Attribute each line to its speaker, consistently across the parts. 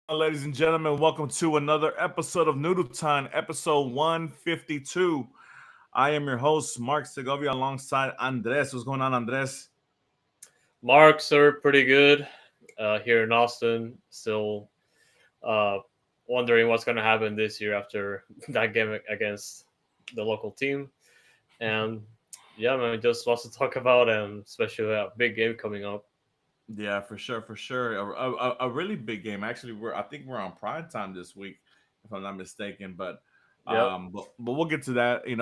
Speaker 1: ladies and gentlemen? Welcome to another episode of Noodle Time, episode 152. I am your host, Mark Segovia, alongside Andres. What's going on, Andres?
Speaker 2: Marks are pretty good here in Austin. Still uh, wondering what's going to happen this year after that game against the local team. And yeah, man, just lots to talk about, and especially a big game coming up.
Speaker 1: Yeah, for sure, for sure. A really big game. Actually, I think we're on prime time this week, if I'm not mistaken.
Speaker 2: Yep.
Speaker 1: But we'll get to that, and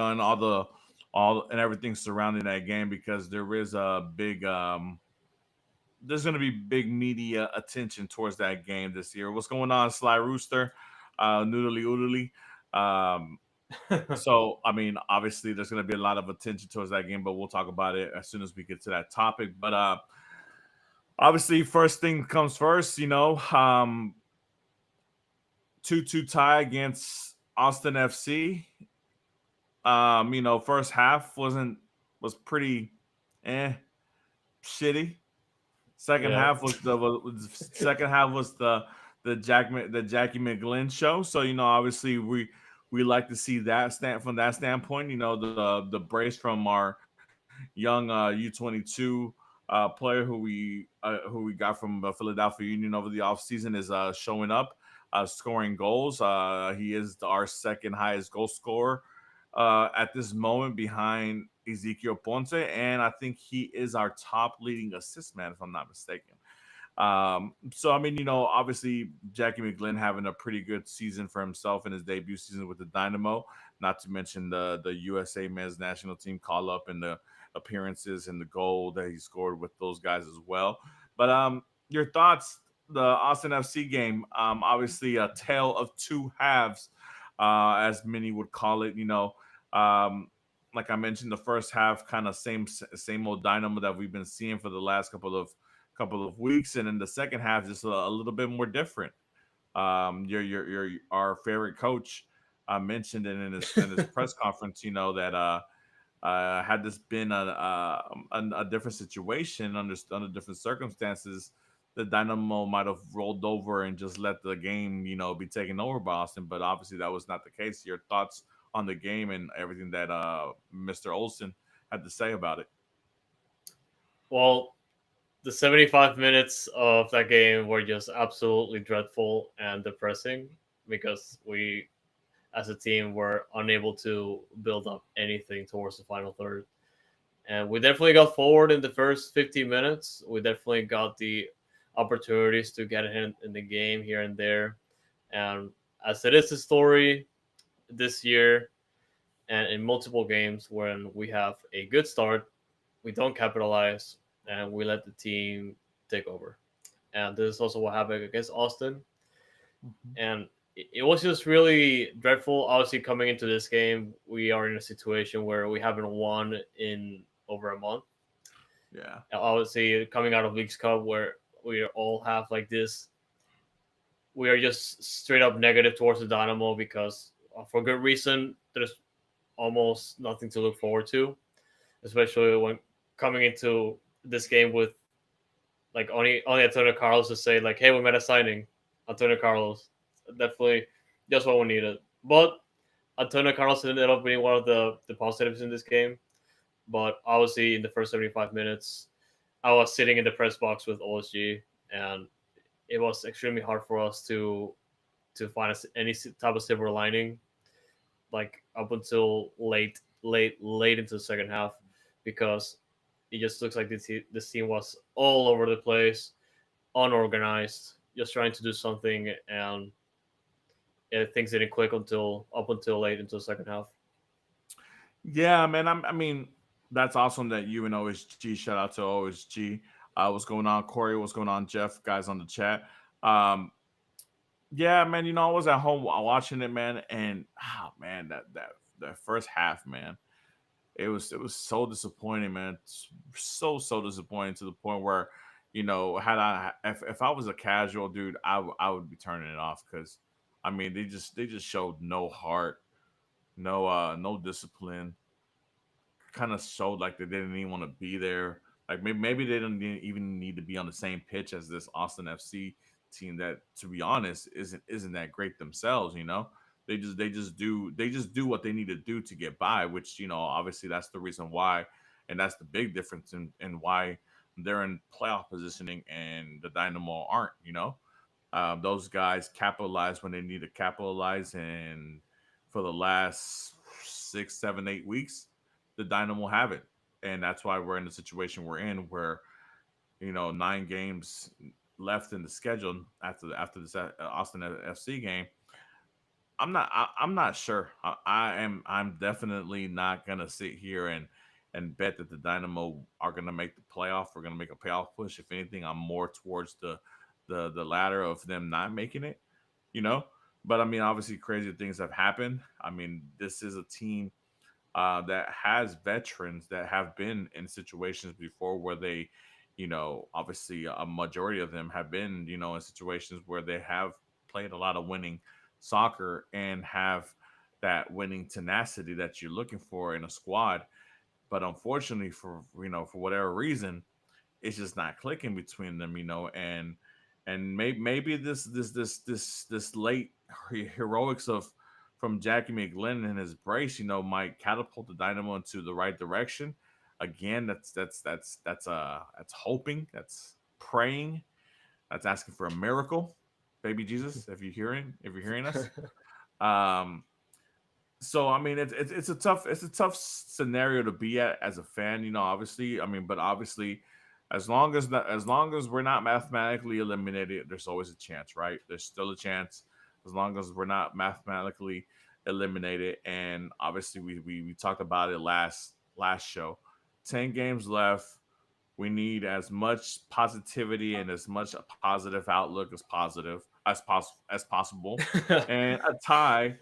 Speaker 1: all and everything surrounding that game because there is a big there's going to be big media attention towards that game this year. What's going on, Sly Rooster? Noodly oodly. Um, so, I mean, obviously, there's going to be a lot of attention towards that game, but we'll talk about it as soon as we get to that topic. But obviously, first thing comes first. 2-2 tie against Austin FC. First half was pretty shitty. Second
Speaker 2: Yeah.
Speaker 1: half second half was the Jackie McGlynn show. So obviously we like to see that stand from that standpoint. The brace from our young U22 player who we got from Philadelphia Union over the offseason is showing up, scoring goals. He is our second highest goal scorer at this moment behind Ezekiel Ponce, and I think he is our top leading assist man, if I'm not mistaken. So I mean, obviously Jackie McGlynn having a pretty good season for himself in his debut season with the Dynamo. Not to mention the USA men's national team call up and the appearances and the goal that he scored with those guys as well. But your thoughts? The Austin FC game, obviously a tale of two halves, as many would call it. Um, like I mentioned, the first half kind of same old dynamo that we've been seeing for the last couple of weeks, and then the second half just a little bit more different. Your our favorite coach mentioned it in his press conference. That had this been a different situation under different circumstances, the Dynamo might have rolled over and just let the game, be taken over by Austin. But obviously, that was not the case. Your thoughts on the game and everything that Mr. Olsen had to say about it?
Speaker 2: Well, the 75 minutes of that game were just absolutely dreadful and depressing because we, as a team, were unable to build up anything towards the final third. And we definitely got forward in the first 15 minutes. We definitely got the opportunities to get in the game here and there. And as it is the story this year and in multiple games when we have a good start, we don't capitalize and we let the team take over. And this is also what happened against Austin.
Speaker 1: Mhm.
Speaker 2: And it was just really dreadful. Obviously, coming into this game, we are in a situation where we haven't won in over a month.
Speaker 1: Yeah.
Speaker 2: Obviously, coming out of League's Cup, where we all have like this, we are just straight up negative towards the Dynamo because for good reason. There's almost nothing to look forward to, especially when coming into this game with like only Antonio Carlos to say like, "Hey, we made a signing, Antonio Carlos." Definitely, just what we needed. But Antonio Carlos ended up being one of the positives in this game. But obviously, in the first 75 minutes, I was sitting in the press box with OSG, and it was extremely hard for us to find any type of silver lining, like up until late into the second half, because it just looks like this team was all over the place, unorganized, just trying to do something, and things didn't click until up until late into the second half.
Speaker 1: Yeah, man. I mean, that's awesome that you and OSG. Shout out to OSG. What's going on, Corey? What's going on, Jeff? Guys on the chat. Um, yeah, man. I was at home watching it, man, and man, that first half, man, it was so disappointing, man. So disappointing to the point where, had if I was a casual dude, I would be turning it off because, I mean, they just showed no heart, no discipline. Kind of showed like they didn't even want to be there. Like maybe they didn't even need to be on the same pitch as this Austin FC team that, to be honest, isn't that great themselves. They just do what they need to do to get by, which obviously that's the reason why, and that's the big difference in why they're in playoff positioning and the Dynamo aren't. Those guys capitalize when they need to capitalize, and for the last 6, 7, 8 weeks, the Dynamo haven't, and that's why we're in the situation we're in, where 9 games left in the schedule after this Austin FC game. I'm not sure. I'm definitely not gonna sit here and bet that the Dynamo are gonna make the playoff. We're gonna make a playoff push. If anything, I'm more towards the latter of them not making it. You know, but I mean, obviously, crazy things have happened. I mean, this is a team that has veterans that have been in situations before where they, obviously a majority of them have been, in situations where they have played a lot of winning soccer and have that winning tenacity that you're looking for in a squad. But unfortunately, for whatever reason, it's just not clicking between them, and maybe this late heroics of from Jackie McGlynn and his brace, might catapult the Dynamo into the right direction. Again, that's hoping, that's praying, that's asking for a miracle, baby Jesus, if you're hearing us. Um, so I mean, it's a tough scenario to be at as a fan. Obviously, I mean, but obviously, as long as we're not mathematically eliminated, there's always a chance, right? There's still a chance as long as we're not mathematically eliminated. And obviously, we talked about it last show. 10 games left. We need as much positivity and as much a positive outlook as possible, and a tie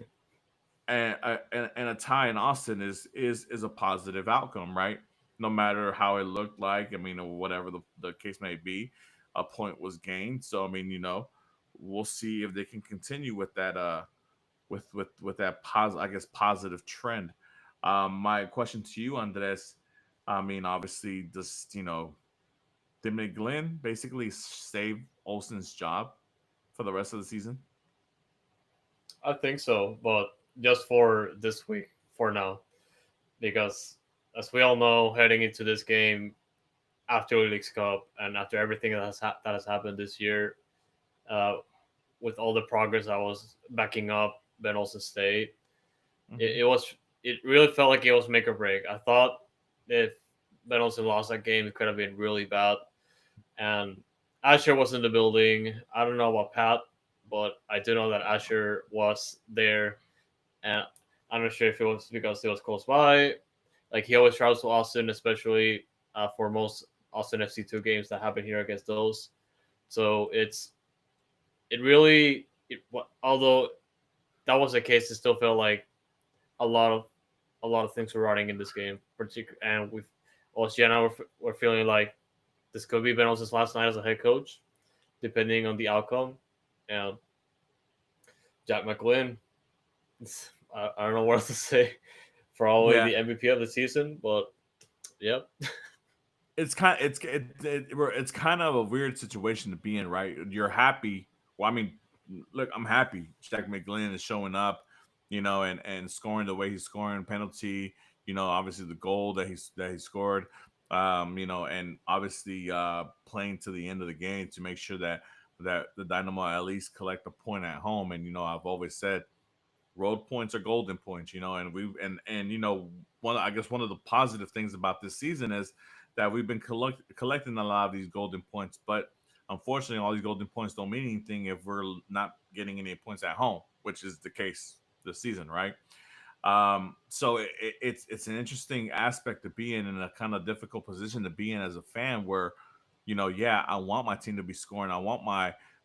Speaker 1: and a tie in Austin is a positive outcome, right? No matter how it looked like, I mean, or whatever the case may be, a point was gained. So I mean, we'll see if they can continue with that with that positive, I guess, positive trend. My question to you, Andres, I mean, obviously, does did McGlynn basically save Olsen's job for the rest of the season?
Speaker 2: I think so, but just for this week for now, because as we all know, heading into this game after the Leagues Cup and after everything that has happened this year, uh, with all the progress I was backing up Ben Olsen State,
Speaker 1: Hmm.
Speaker 2: it really felt like it was make or break. I thought if Ben Olsen lost that game, it could have been really bad. And Asher was in the building. I don't know about Pat, but I do know that Asher was there, and I'm not sure if it was because it was close by. Like he always travels to Austin, especially for most Austin FC2 games that happen here against those. So it really although that was the case, it still felt like a lot of a lot of things were running in this game, and we've also and I were feeling like this could be Ben Olsen's last night as a head coach, depending on the outcome. And Jack McGlynn, I don't know what else to say. Probably
Speaker 1: Yeah,
Speaker 2: the MVP of the season, but yep.
Speaker 1: it's kind of a weird situation to be in, right? You're happy. Well, I mean, look, I'm happy. Jack McGlynn is showing up, and scoring the way he's scoring, penalty. Obviously the goal that he scored. And obviously playing to the end of the game to make sure that the Dynamo at least collect a point at home. And I've always said road points are golden points, and we and one of the positive things about this season is that we've been collecting a lot of these golden points, but unfortunately all these golden points don't mean anything if we're not getting any points at home, which is the case this season, right? So it's an interesting aspect to be in, and a kind of difficult position to be in as a fan, where yeah, I want my team to be scoring. I want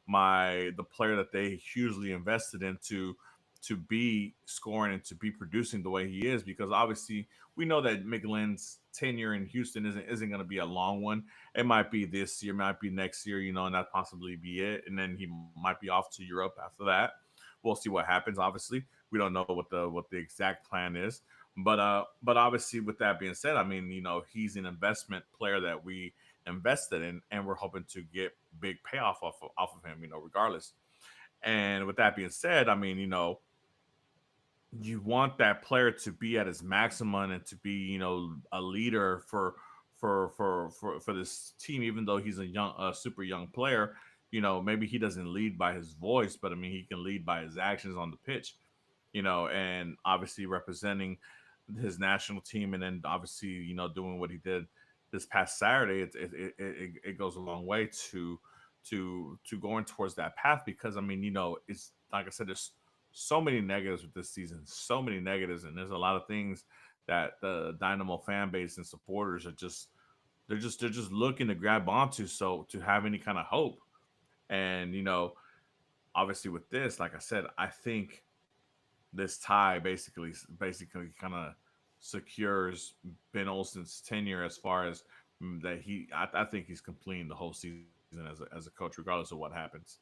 Speaker 1: the player that they hugely invested into to be scoring and to be producing the way he is, because obviously we know that McGlynn's tenure in Houston isn't going to be a long one. It might be this year, might be next year, and that possibly be it, and then he might be off to Europe after that. We'll see what happens. Obviously, we don't know what the exact plan is, but obviously, with that being said, I mean, he's an investment player that we invested in, and we're hoping to get big payoff off of him, regardless. And with that being said, I mean, you want that player to be at his maximum and to be, a leader for this team, even though he's a super young player. Maybe he doesn't lead by his voice, but I mean, he can lead by his actions on the pitch. And obviously representing his national team, and then obviously, doing what he did this past Saturday, it goes a long way to going towards that path. Because I mean, it's like I said, there's so many negatives with this season, so many negatives, and there's a lot of things that the Dynamo fan base and supporters are just they're just looking to grab onto, so to have any kind of hope. And obviously with this, like I said, I think this tie basically kind of secures Ben Olsen's tenure, as far as that I think he's completing the whole season as a coach, regardless of what happens.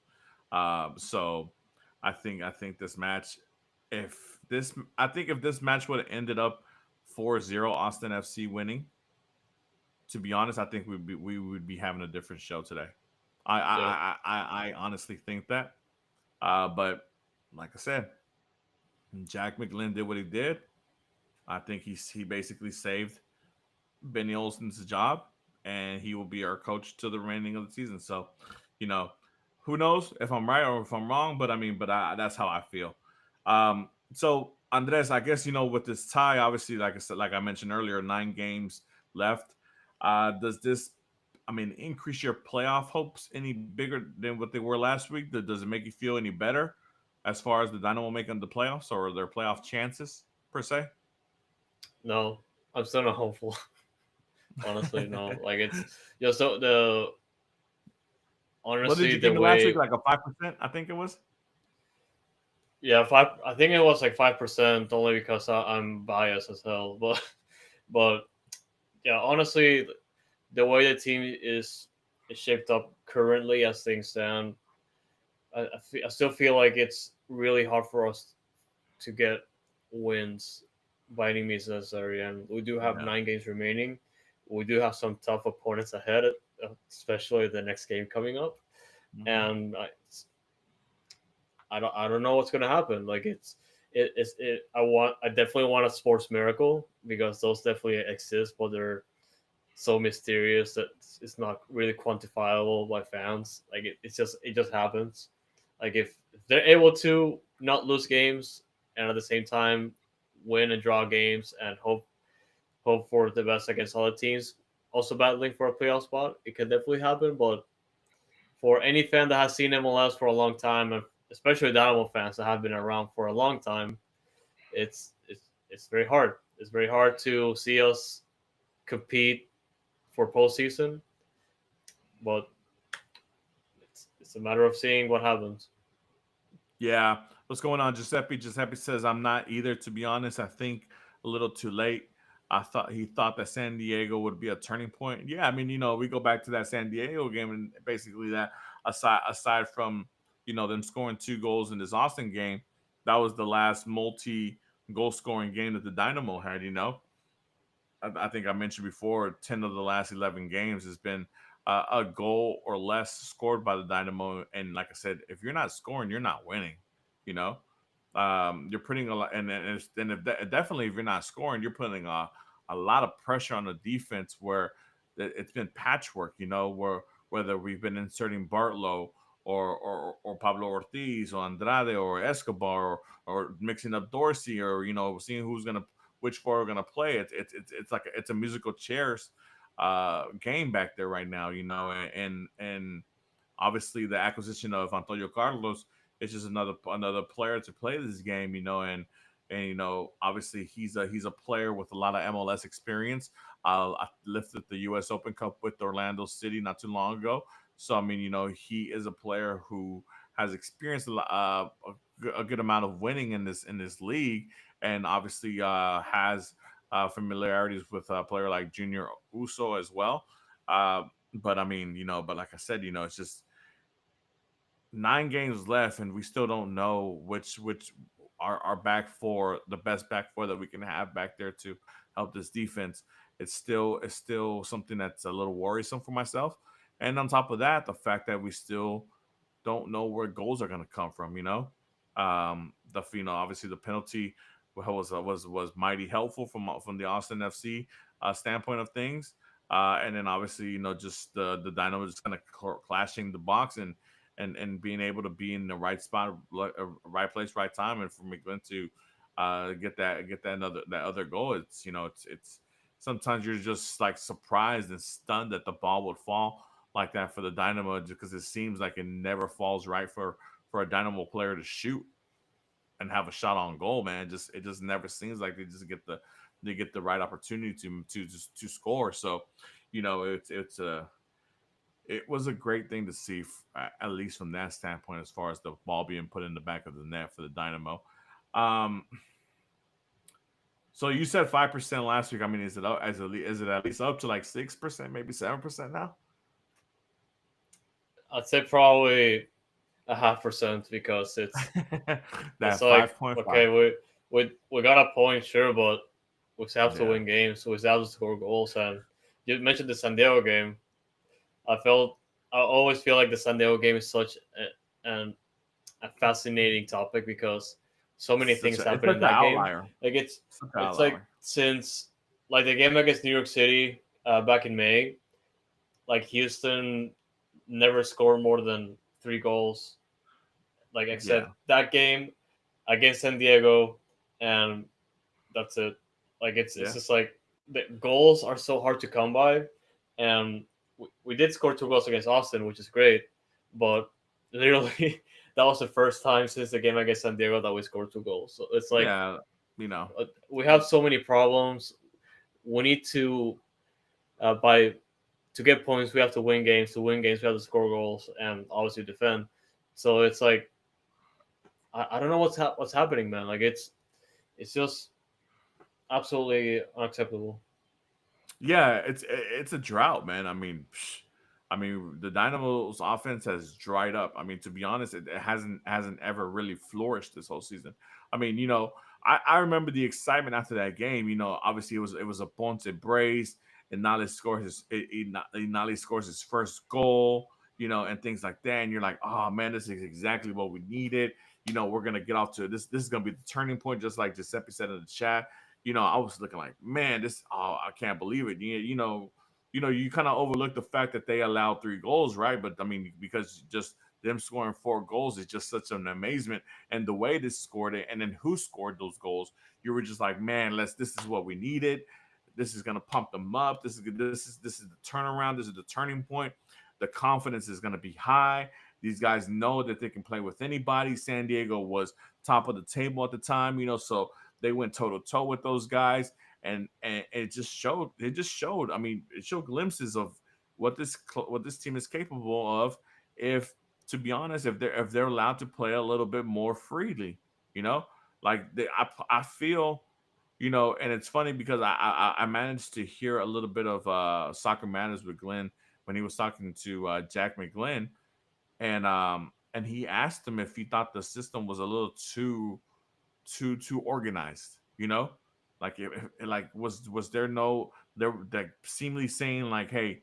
Speaker 1: So I think this match, if this match would have ended up 4-0 Austin FC winning, to be honest, I think we would be having a different show today.
Speaker 2: Yeah.
Speaker 1: I honestly think that. But like I said, Jack McGlynn did what he did. I think he basically saved Benny Olsen's job, and he will be our coach to the remaining of the season. So, you know, who knows if I'm right or if I'm wrong, but I mean, that's how I feel. So Andres, I guess with this tie, obviously, like I said, like I mentioned earlier, 9 games left. Does this, I mean, increase your playoff hopes any bigger than what they were last week? Does it make you feel any better as far as the Dynamo making the playoffs or their playoff chances per se?
Speaker 2: No, I'm still not hopeful. Honestly, no. Like it's just the
Speaker 1: What did
Speaker 2: honestly
Speaker 1: you give
Speaker 2: the
Speaker 1: me last week?
Speaker 2: way.
Speaker 1: Like a 5%, I think it was.
Speaker 2: Yeah, five. I think it was like 5% only because I'm biased as hell. But yeah, honestly, the way the team is shaped up currently as things stand, I still feel like it's really hard for us to get wins by any means necessary. And we do have
Speaker 1: Yeah.
Speaker 2: 9 games remaining. We do have some tough opponents ahead, especially the next game coming up.
Speaker 1: Hmm.
Speaker 2: And I don't know what's gonna happen. Like I definitely want a sports miracle because those definitely exist, but they're so mysterious that it's not really quantifiable by fans. Like it just happens. Like if they're able to not lose games and at the same time win and draw games and hope for the best against other teams, also battling for a playoff spot, it can definitely happen. But for any fan that has seen MLS for a long time, and especially Dynamo fans that have been around for a long time, it's very hard. It's very hard to see us compete for postseason, but it's a matter of seeing what happens.
Speaker 1: Yeah. What's going on, Giuseppe? Giuseppe says I'm not either. To be honest, I think a little too late. He thought that San Diego would be a turning point. Yeah, I mean, we go back to that San Diego game, and basically that, aside from them scoring 2 goals in this Austin game, that was the last multi goal scoring game that the Dynamo had. I think I mentioned before, 10 of the last 11 games has been a goal or less scored by the Dynamo. And like I said, if you're not scoring, you're not winning. You know, you're putting a lot, and definitely if you're not scoring, you're putting a lot of pressure on the defense, where it's been patchwork. Where whether we've been inserting Bartlow or Pablo Ortiz or Andrade or Escobar, or mixing up Dorsey, or seeing who's gonna which four are gonna play. It's like it's a musical chairs game back there right now. And obviously the acquisition of Antonio Carlos is just another player to play this game. And obviously he's a player with a lot of MLS experience. I lifted the U.S. Open Cup with Orlando City not too long ago, so I mean, he is a player who has experienced a good amount of winning in this league, and obviously has familiarities with a player like Junior Uso as well. But I mean, but like I said, it's just 9 games left, and we still don't know which are back four, the best back four that we can have back there to help this defense. it's still something that's a little worrisome for myself. And on top of that, the fact that we still don't know where goals are going to come from. Obviously the penalty was mighty helpful from the Austin FC standpoint of things. And then obviously, just the Dynamo just kind of clashing the box and being able to be in the right spot, right place, right time, and for McGlynn to get that other goal. It's sometimes you're just like surprised and stunned that the ball would fall like that for the Dynamo, just because it seems like it never falls right for a Dynamo player to shoot and have a shot on goal, man. It just never seems like they get the right opportunity to score. So, it was a great thing to see, at least from that standpoint, as far as the ball being put in the back of the net for the Dynamo. Um, so you said 5% last week. I mean, is it at least up to like 6%, maybe 7% now?
Speaker 2: I'd say probably a 0.5% because it's
Speaker 1: That
Speaker 2: like
Speaker 1: 5.5.
Speaker 2: okay, we got a point, sure, but we still have to
Speaker 1: Yeah.
Speaker 2: win games. We still have to score goals. And you mentioned the San Diego game. I felt I always feel like the San Diego game is such a fascinating topic because so many things
Speaker 1: It's
Speaker 2: happen
Speaker 1: such
Speaker 2: in
Speaker 1: an
Speaker 2: that game.
Speaker 1: outlier.
Speaker 2: Like
Speaker 1: Such an
Speaker 2: it's like
Speaker 1: outlier.
Speaker 2: since like the game against New York City back in May, like Houston never scored more than 3 goals. Like except
Speaker 1: Yeah.
Speaker 2: that game against San Diego, and that's it. Like it's
Speaker 1: Yeah.
Speaker 2: just like the goals are so hard to come by, and we did score 2 goals against Austin, which is great, but literally that was the first time since the game against San Diego that we scored 2 goals. So it's like
Speaker 1: Yeah. You know.
Speaker 2: we have so many problems. We need to by to get points, we have to win games. To win games, we have to score goals and obviously defend. So it's like I don't know what's happening, man. Like it's just absolutely unacceptable.
Speaker 1: Yeah, it's a drought, man. I mean, the Dynamo's offense has dried up. I mean, to be honest, it hasn't ever really flourished this whole season. I mean, I remember the excitement after that game. Obviously it was a Ponce brace, and Nali scores his first goal. And things like that. And you're like, oh man, this is exactly what we needed. We're gonna get off to this. This is gonna be the turning point, just like Giuseppe said in the chat. I was looking like, man, I can't believe it. You kind of overlook the fact that they allowed 3 goals, right? But I mean, because just them scoring 4 goals is just such an amazement, and the way they scored it, and then who scored those goals, you were just like, man, this is what we needed. This is gonna pump them up. This is the turnaround. This is the turning point. The confidence is gonna be high. These guys know that they can play with anybody. San Diego was top of the table at the time, so they went toe to toe with those guys, and it just showed. It just showed. I mean, it showed glimpses of what this team is capable of. If To be honest, if they're allowed to play a little bit more freely, you know, I feel. And it's funny because I managed to hear a little bit of Soccer Matters with Glenn when he was talking to Jack McGlynn, and he asked him if he thought the system was a little too organized. Like like was there no there like seemingly saying like, hey,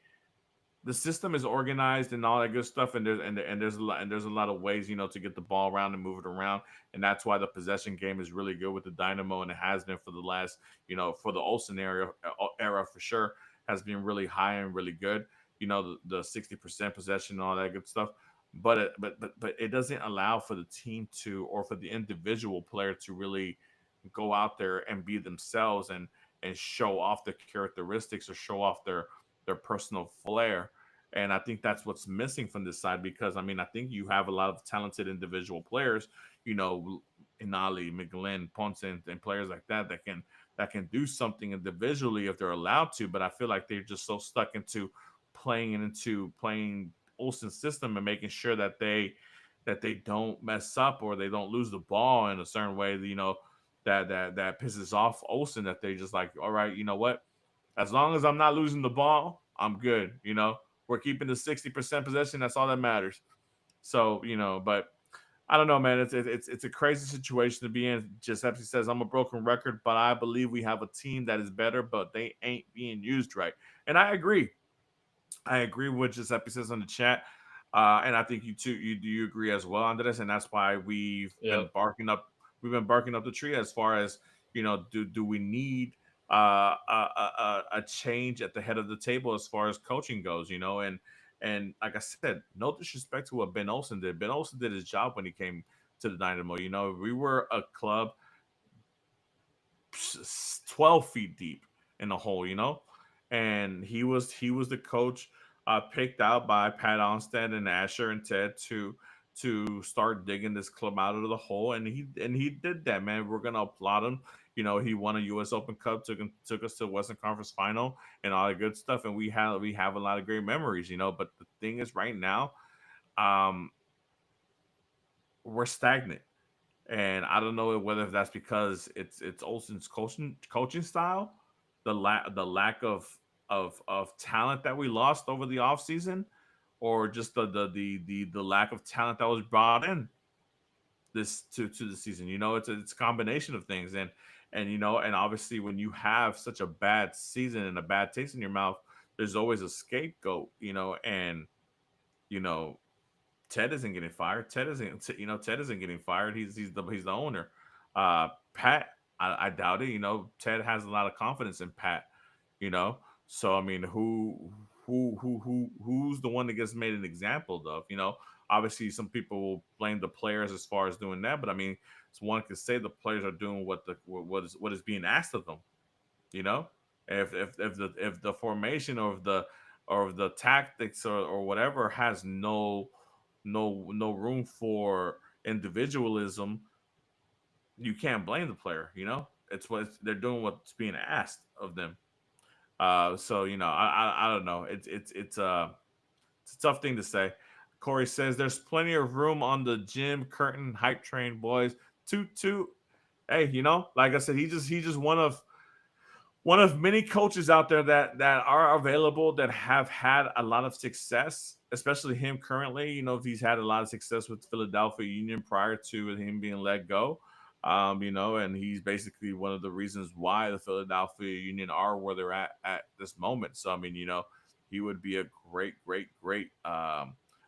Speaker 1: the system is organized and all that good stuff, and there's a lot of ways to get the ball around and move it around, and that's why the possession game is really good with the Dynamo, and it has been for the last for the Olsen era for sure, has been really high and really good. The 60% possession and all that good stuff, but it doesn't allow for the team to, or for the individual player to really go out there and be themselves and show off their characteristics or show off their personal flair. And I think that's what's missing from this side, because I mean, I think you have a lot of talented individual players, you know, Inali, McGlynn, Ponce, and players like that can do something individually if they're allowed to. But I feel like they're just so stuck into playing Olsen's system and making sure that they don't mess up or they don't lose the ball in a certain way, that pisses off Olsen, that they just like, all right, you know what? As long as I'm not losing the ball, I'm good. We're keeping the 60% possession. That's all that matters. So, but I don't know, man. It's a crazy situation to be in. Giuseppe says I'm a broken record, but I believe we have a team that is better, but they ain't being used right. And I agree. I agree with what Giuseppe says on the chat, and I think you too. You agree as well, Andres, and that's why
Speaker 2: Yeah.
Speaker 1: we've been barking up the tree as far as do we need a change at the head of the table as far as coaching goes, and like I said, no disrespect to what Ben Olsen did. Ben Olsen did his job when he came to the Dynamo. We were a club 12 feet deep in the hole, and he was the coach picked out by Pat Onstad and Asher and Ted to start digging this club out of the hole, and he did that, man. We're gonna applaud him. He won a U.S. Open Cup, took us to the Western Conference Final, and all that good stuff, and we have a lot of great memories, But the thing is, right now, um, we're stagnant, and I don't know whether that's because it's Olsen's coaching style, the lack of talent that we lost over the offseason, or just the lack of talent that was brought in this to the season. It's a combination of things, and obviously when you have such a bad season and a bad taste in your mouth, there's always a scapegoat, and you know Ted isn't getting fired. Ted isn't getting fired. He's the owner. Pat, I doubt it. Ted has a lot of confidence in Pat. You know, so I mean, who's the one that gets made an example of? Obviously some people will blame the players as far as doing that, but I mean, so one could say the players are doing what is being asked of them. You know, if the formation or the tactics or whatever has no room for individualism, you can't blame the player. They're doing what's being asked of them. So I don't know. It's a tough thing to say. Corey says there's plenty of room on the gym curtain hype train, boys. Toot toot. Hey, like I said, he just one of many coaches out there that are available that have had a lot of success, especially him currently. If he's had a lot of success with Philadelphia Union prior to him being let go. And he's basically one of the reasons why the Philadelphia Union are where they're at this moment. So I mean, he would be a great, great, great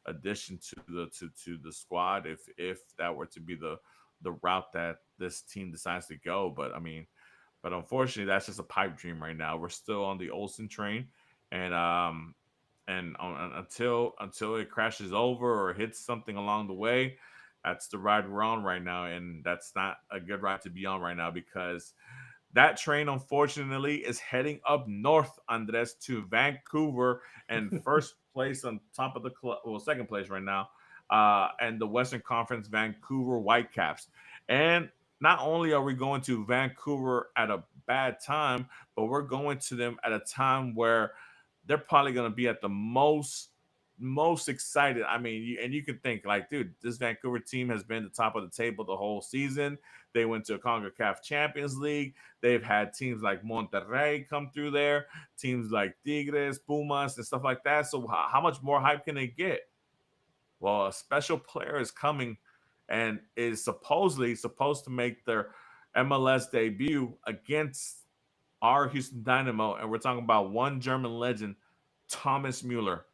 Speaker 1: addition to the squad if that were to be the route that this team decides to go. But unfortunately, that's just a pipe dream right now. We're still on the Olsen train, and until it crashes over or hits something along the way, that's the ride we're on right now, and that's not a good ride to be on right now because that train, unfortunately, is heading up north, Andres, to Vancouver, and first place on top of the club, well, second place right now, and the Western Conference Vancouver Whitecaps. And not only are we going to Vancouver at a bad time, but we're going to them at a time where they're probably going to be at the most excited. I mean, you can think like, dude, this Vancouver team has been the top of the table the whole season. They went to a CONCACAF Champions League. They've had teams like Monterrey come through there, teams like Tigres, Pumas, and stuff like that. So how much more hype can they get? Well, a special player is coming and is supposedly supposed to make their MLS debut against our Houston Dynamo, and we're talking about one German legend, Thomas Mueller,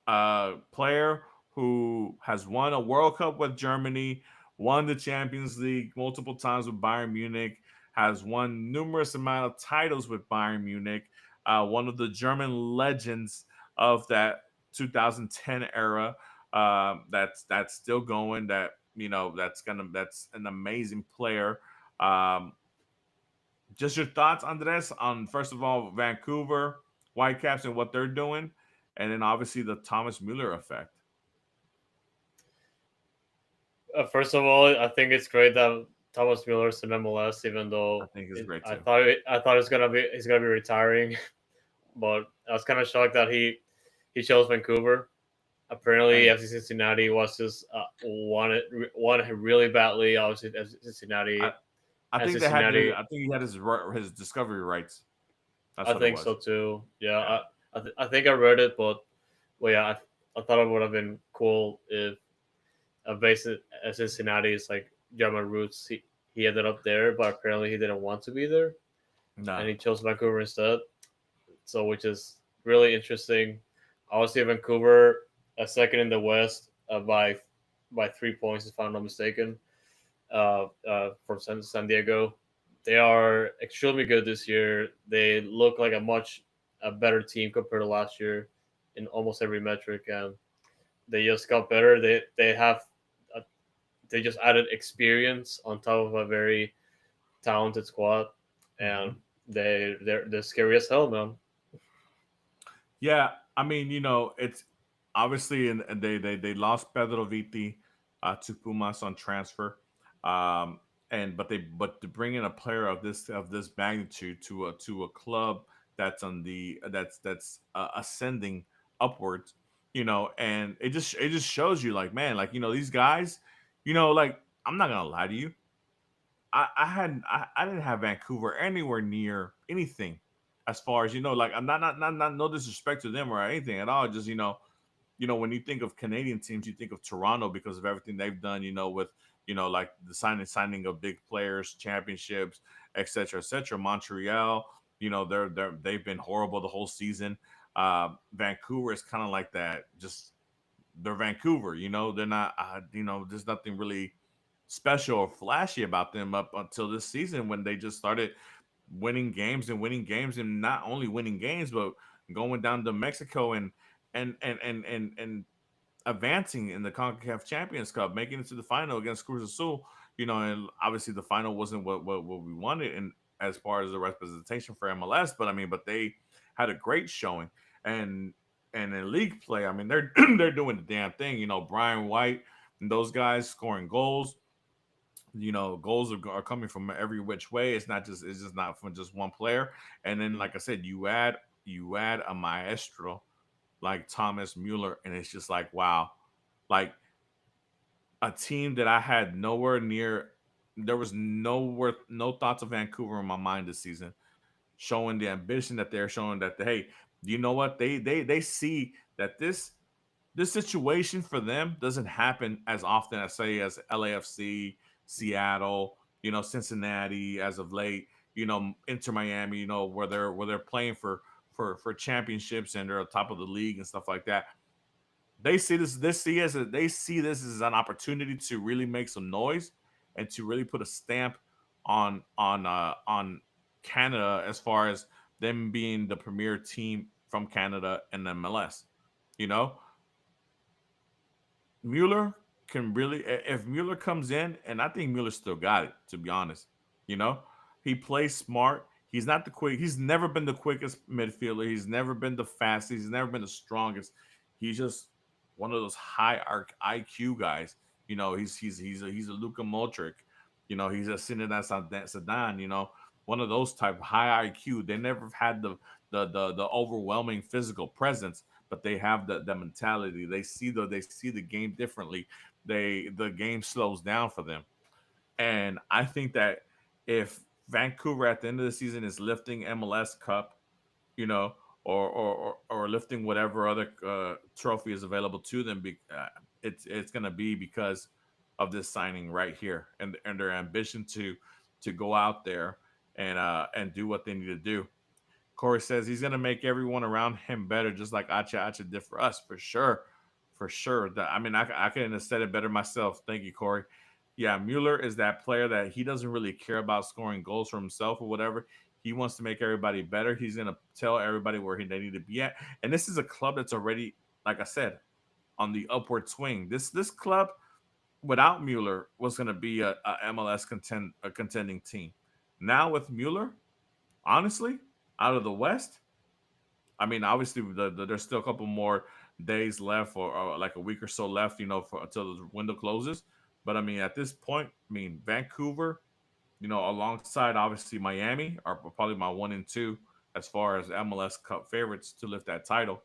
Speaker 1: a player who has won a World Cup with Germany, won the Champions League multiple times with Bayern Munich, has won numerous amount of titles with Bayern Munich, one of the German legends of that 2010 era. That's still going. That's an amazing player. Um, just your thoughts, Andres, on first of all Vancouver Whitecaps and what they're doing, and then obviously the Thomas Mueller effect.
Speaker 2: First of all, I think it's great that Thomas Mueller's in MLS, even
Speaker 1: I
Speaker 2: though
Speaker 1: think it's great
Speaker 2: I
Speaker 1: too.
Speaker 2: thought I thought he's gonna be retiring, but I was kind of shocked that he chose Vancouver. Apparently,
Speaker 1: Hey,
Speaker 2: FC Cincinnati was just wanted him really badly. Obviously, FC
Speaker 1: I,
Speaker 2: Cincinnati
Speaker 1: I
Speaker 2: and
Speaker 1: think they had
Speaker 2: Cincinnati.
Speaker 1: to. I think he had his discovery rights. That's
Speaker 2: I
Speaker 1: what it
Speaker 2: think so
Speaker 1: was.
Speaker 2: too. Yeah,
Speaker 1: Yeah.
Speaker 2: I think I read it, but well, yeah, I thought it would have been cool if based at Cincinnati. It's like German roots. He ended up there, but apparently he didn't want to be there, and
Speaker 1: Nah.
Speaker 2: he chose Vancouver instead. So, which is really interesting. Obviously, Vancouver a second in the West by 3 points, if I'm not mistaken. From San Diego, they are extremely good this year. They look like a better team compared to last year in almost every metric, and they just got better. A, they just added experience on top of a very talented squad, and
Speaker 1: Mhm.
Speaker 2: they're scary as hell, man.
Speaker 1: Yeah, I mean, it's obviously, and they lost Pedro Viti to Pumas on transfer, um, and but to bring in a player of this magnitude to a club that's ascending upwards, and it just shows you like, man, like, these guys, like, I'm not gonna lie to you, I didn't have Vancouver anywhere near anything as far as, like, I'm not no disrespect to them or anything at all. Just, when you think of Canadian teams, you think of Toronto because of everything they've done, with, like the signing of big players, championships, et cetera. Montreal, they've been horrible the whole season. Vancouver is kind of like that, just they're Vancouver, they're not, there's nothing really special or flashy about them up until this season when they just started winning games, and not only winning games, but going down to Mexico and advancing in the CONCACAF Champions Cup, making it to the final against Cruz Azul. And obviously the final wasn't what we wanted, and as far as the representation for MLS, but I mean, but they had a great showing, and and in league play, I mean, they're they're doing the damn thing. Brian White and those guys scoring goals. Goals are coming from every which way. It's just not from just one player. And then, like I said, you add a maestro like Thomas Mueller, and it's just like, wow, like a team that I had nowhere near. There was no thoughts of Vancouver in my mind this season, showing the ambition that they're showing. That, hey, you know what, they see that this situation for them doesn't happen as often as, say, as LAFC, Seattle, Cincinnati as of late, Inter Miami, where they're playing for championships and they're on top of the league and stuff like that. They see this as an opportunity to really make some noise and to really put a stamp on Canada as far as them being the premier team from Canada and MLS. You know, Mueller can really, if Mueller comes in, and I think Mueller still got it, to be honest. You know, he plays smart. He's not the quick. He's never been the quickest midfielder. He's never been the fastest. He's never been the strongest. He's just one of those high arc IQ guys. He's a Luka Modric. He's a Zinedine Zidane. One of those type of high IQ. They never had the overwhelming physical presence, but they have the mentality. They see the game differently. The game slows down for them, and I think that if Vancouver at the end of the season is lifting MLS Cup, you know, or lifting whatever other trophy is available to them, it's gonna be because of this signing right here, and their ambition to go out there and do what they need to do. Corey says he's gonna make everyone around him better, just like Acha did for us, for sure, for sure. I mean, I couldn't have said it better myself. Thank you, Corey. Yeah, Mueller is that player that he doesn't really care about scoring goals for himself or whatever. He wants to make everybody better. He's gonna tell everybody where they need to be at. And this is a club that's already, like I said, on the upward swing. This club without Mueller was gonna be a MLS contending team. Now with Mueller, honestly, out of the West, I mean, obviously, there's still a couple more days left, or like a week or so left, for until the window closes. But I mean, at this point, I mean, Vancouver, alongside obviously Miami, are probably my 1 and 2 as far as MLS Cup favorites to lift that title.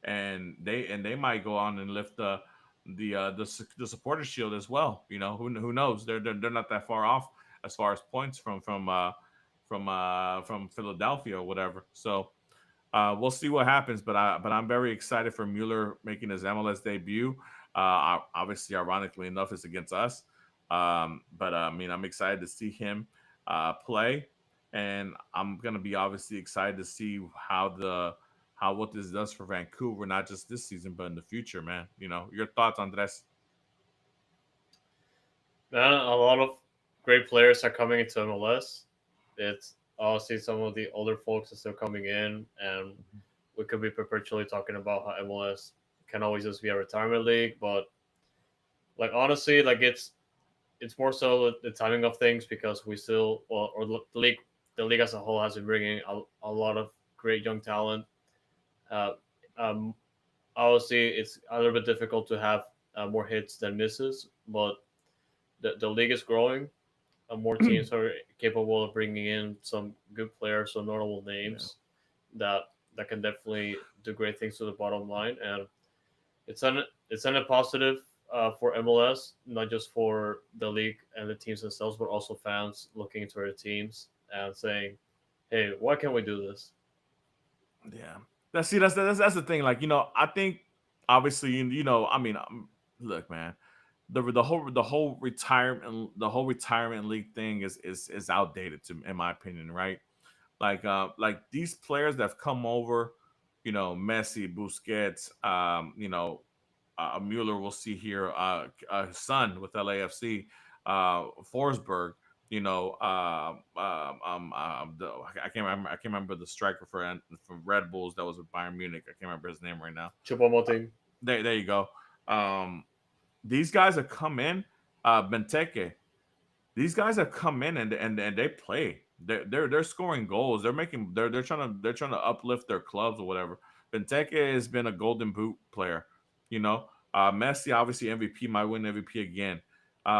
Speaker 1: And they might go on and lift the supporter shield as well. Who knows? They're not that far off as far as points from Philadelphia or whatever. So we'll see what happens, but I'm very excited for Mueller making his MLS debut. Obviously, ironically enough, it's against us. But I mean, I'm excited to see him play, and I'm gonna be obviously excited to see how what this does for Vancouver, not just this season, but in the future, man. Your thoughts on this?
Speaker 2: Man, a lot of great players are coming into MLS. It's obviously some of the older folks are still coming in, and we could be perpetually talking about how MLS can always just be a retirement league. But like honestly, like it's more so the timing of things because we still, well, or the league as a whole has been bringing a lot of great young talent. Uh, um, Obviously, it's a little bit difficult to have more hits than misses, but the league is growing. More teams are capable of bringing in some good players, some notable
Speaker 1: Yeah.
Speaker 2: names that that can definitely do great things to the bottom line, and it's an it's a positive for MLS, not just for the league and the teams themselves, but also fans looking into their teams and saying, "Hey, why can't we do this?"
Speaker 1: Yeah. That's the thing. Like, I think obviously, I mean, look, man, the whole retirement league thing is outdated in my opinion, right? Like these players that have come over, Messi, Busquets, Mueller, we'll see here, son with LAFC, Forsberg, I can't remember the striker for Red Bulls that was with Bayern Munich. I can't remember his name right now. Uh,
Speaker 2: Chupomoting.
Speaker 1: there you go. Um, these guys have come in, Benteke. These guys have come in and they play. They're scoring goals. They're trying to uplift their clubs or whatever. Benteke has been a Golden Boot player. Messi obviously MVP, might win MVP again.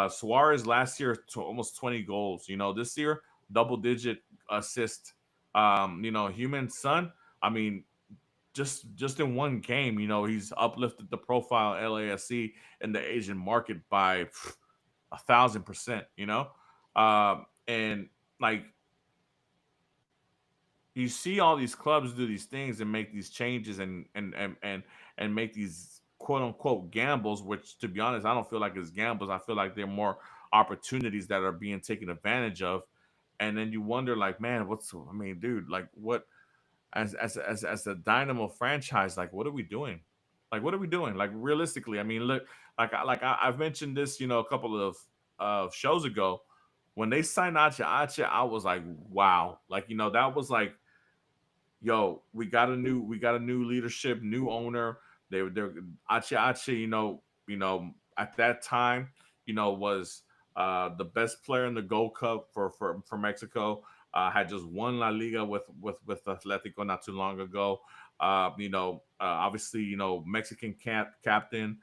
Speaker 1: Suarez last year to almost 20 goals. This year double digit assist. Human son. I mean, just in one game, he's uplifted the profile of LASC in the Asian market by 1,000%. And like you see all these clubs do these things and make these changes and make these quote unquote gambles, which to be honest, I don't feel like it's gambles. I feel like they're more opportunities that are being taken advantage of. And then you wonder, like, man, I mean, dude, like, what as a Dynamo franchise, like, what are we doing? Like, what are we doing? Like, realistically, I mean, look, I've mentioned this, a couple of shows ago. When they signed Ache, I was like, wow, like, that was like, yo, we got a new leadership, new owner. They're Ache, at that time, was the best player in the Gold Cup for Mexico. Had just won La Liga with Atletico not too long ago. Obviously, Mexican captain.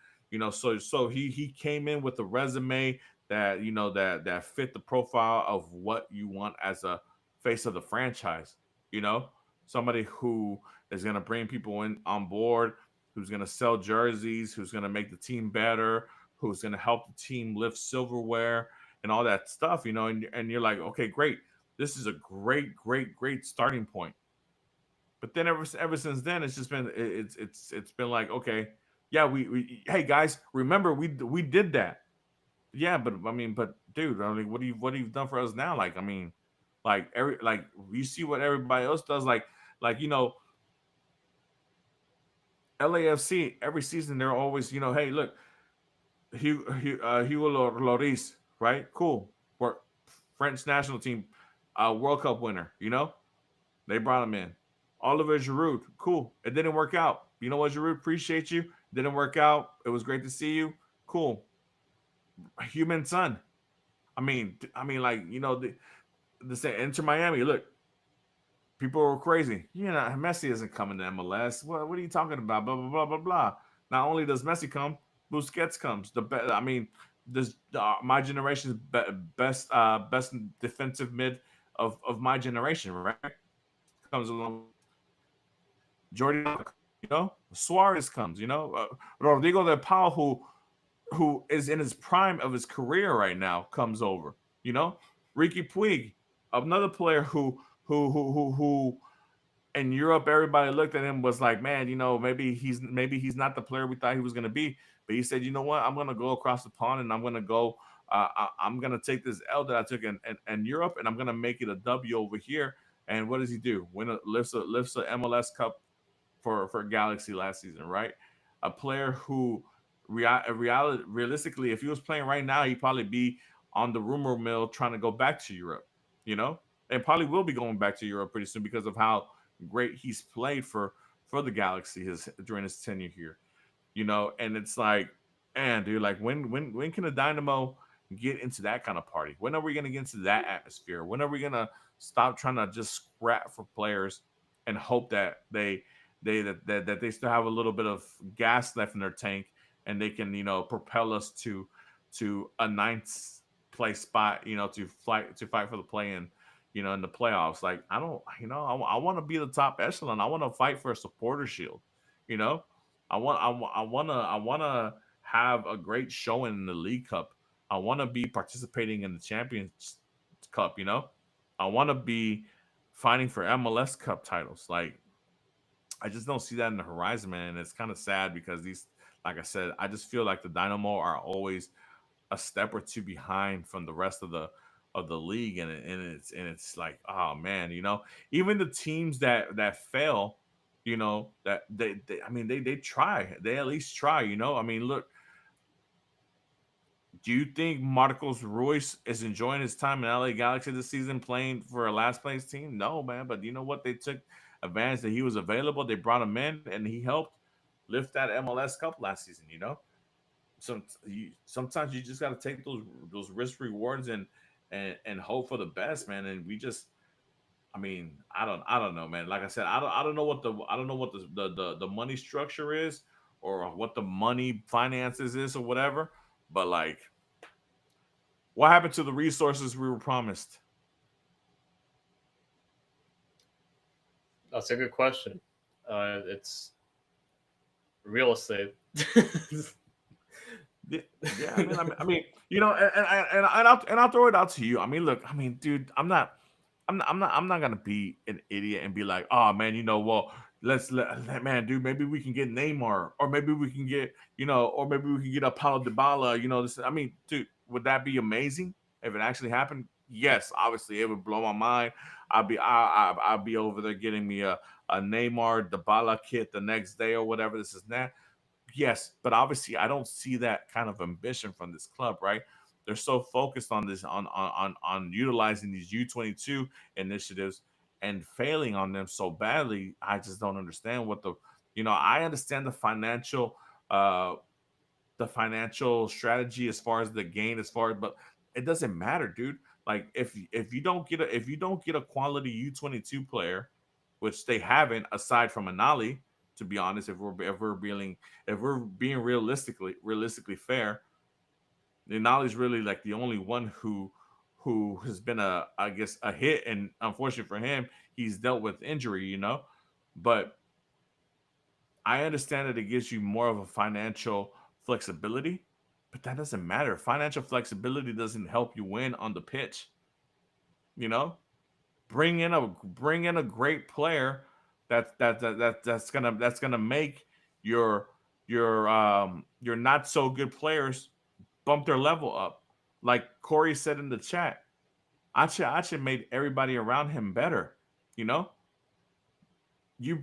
Speaker 1: So he came in with a resume that that fit the profile of what you want as a face of the franchise. You know, somebody who is going to bring people in on board, who's going to sell jerseys, who's going to make the team better, who's going to help the team lift silverware and all that stuff, and you're like, okay, great. This is a great, great, great starting point. But then ever since then, it's just been it's been like, okay, yeah, we hey guys, remember we did that. Yeah, but I mean, but dude, I mean, what have you done for us now? Like, I mean, like you see what everybody else does, like LAFC every season they're always, hey, look, Hugo Loris, right? Cool. For French national team, World Cup winner, they brought him in. Oliver Giroud, cool. It didn't work out. You know what, Giroud? Appreciate you. Didn't work out. It was great to see you. Cool. Human son. Like the say Enter Miami. Look, people were crazy. Messi isn't coming to MLS. What are you talking about? Blah blah blah blah blah. Not only does Messi come, Busquets comes. This my generation's best defensive mid of my generation, right? Comes along. Jordi, Suarez comes. Rodrigo de Paul, who is in his prime of his career right now, comes over. Ricky Puig, another player who in Europe, everybody looked at him was like, man, maybe he's not the player we thought he was gonna be. But he said, you know what, I'm gonna go across the pond and I'm gonna go. I'm gonna take this L that I took in Europe and I'm gonna make it a W over here. And what does he do? Lifts a MLS Cup for Galaxy last season, right? A player who realistically, if he was playing right now, he'd probably be on the rumor mill trying to go back to Europe, you know, and probably will be going back to Europe pretty soon because of how great he's played for the Galaxy his during his tenure here, and it's like, man, dude, like when can the Dynamo get into that kind of party? When are we gonna get into that atmosphere? When are we gonna stop trying to just scrap for players and hope that that they still have a little bit of gas left in their tank and they can propel us to a ninth place spot, to fight for the play in, in the playoffs. Like I don't, I want to be the top echelon. I want to fight for a supporter shield, you know. I want to have a great showing in the League Cup. I want to be participating in the Champions Cup. I want to be fighting for MLS Cup titles. Like I just don't see that in the horizon, man. And it's kind of sad because like I said, I just feel like the Dynamo are always a step or two behind from the rest of the league, and it's like, oh man, even the teams that fail, that I mean, they try, they at least try, I mean, look, do you think Marcos Royce is enjoying his time in LA Galaxy this season playing for a last place team? No, man, but you know what? They took advantage that he was available. They brought him in, and he helped lift that MLS Cup last season. Sometimes you just got to take those risk rewards and hope for the best, man. And we just, I mean, I don't know, man. Like I said, I don't know what the money structure is or what the money finances is or whatever. But like, what happened to the resources we were promised?
Speaker 2: That's a good question. It's real estate.
Speaker 1: Yeah, yeah, I mean, and I'll throw it out to you. I mean, look, I mean, dude, I'm not gonna be an idiot and be like, oh man, well, man, dude, maybe we can get Neymar, or maybe we can get, or maybe we can get a Paulo Dybala. This, I mean, dude, would that be amazing if it actually happened? Yes, obviously, it would blow my mind. I'll be over there getting me a Neymar Dybala kit the next day or whatever. This is that. Yes, but obviously I don't see that kind of ambition from this club, right? They're so focused on this on utilizing these U22 initiatives and failing on them so badly. I just don't understand I understand uh the financial strategy as far as the gain as far as, but it doesn't matter, dude. Like if you don't get a quality U22 player, which they haven't aside from Anali, to be honest, if we're being realistically fair, Anali's really like the only one who has been I guess a hit, and unfortunately for him, he's dealt with injury, but I understand that it gives you more of a financial flexibility, but that doesn't matter. Financial flexibility doesn't help you win on the pitch. You know, bring in a great player that's gonna make your your not so good players bump their level up. Like Corey said in the chat, Ache made everybody around him better. You know, you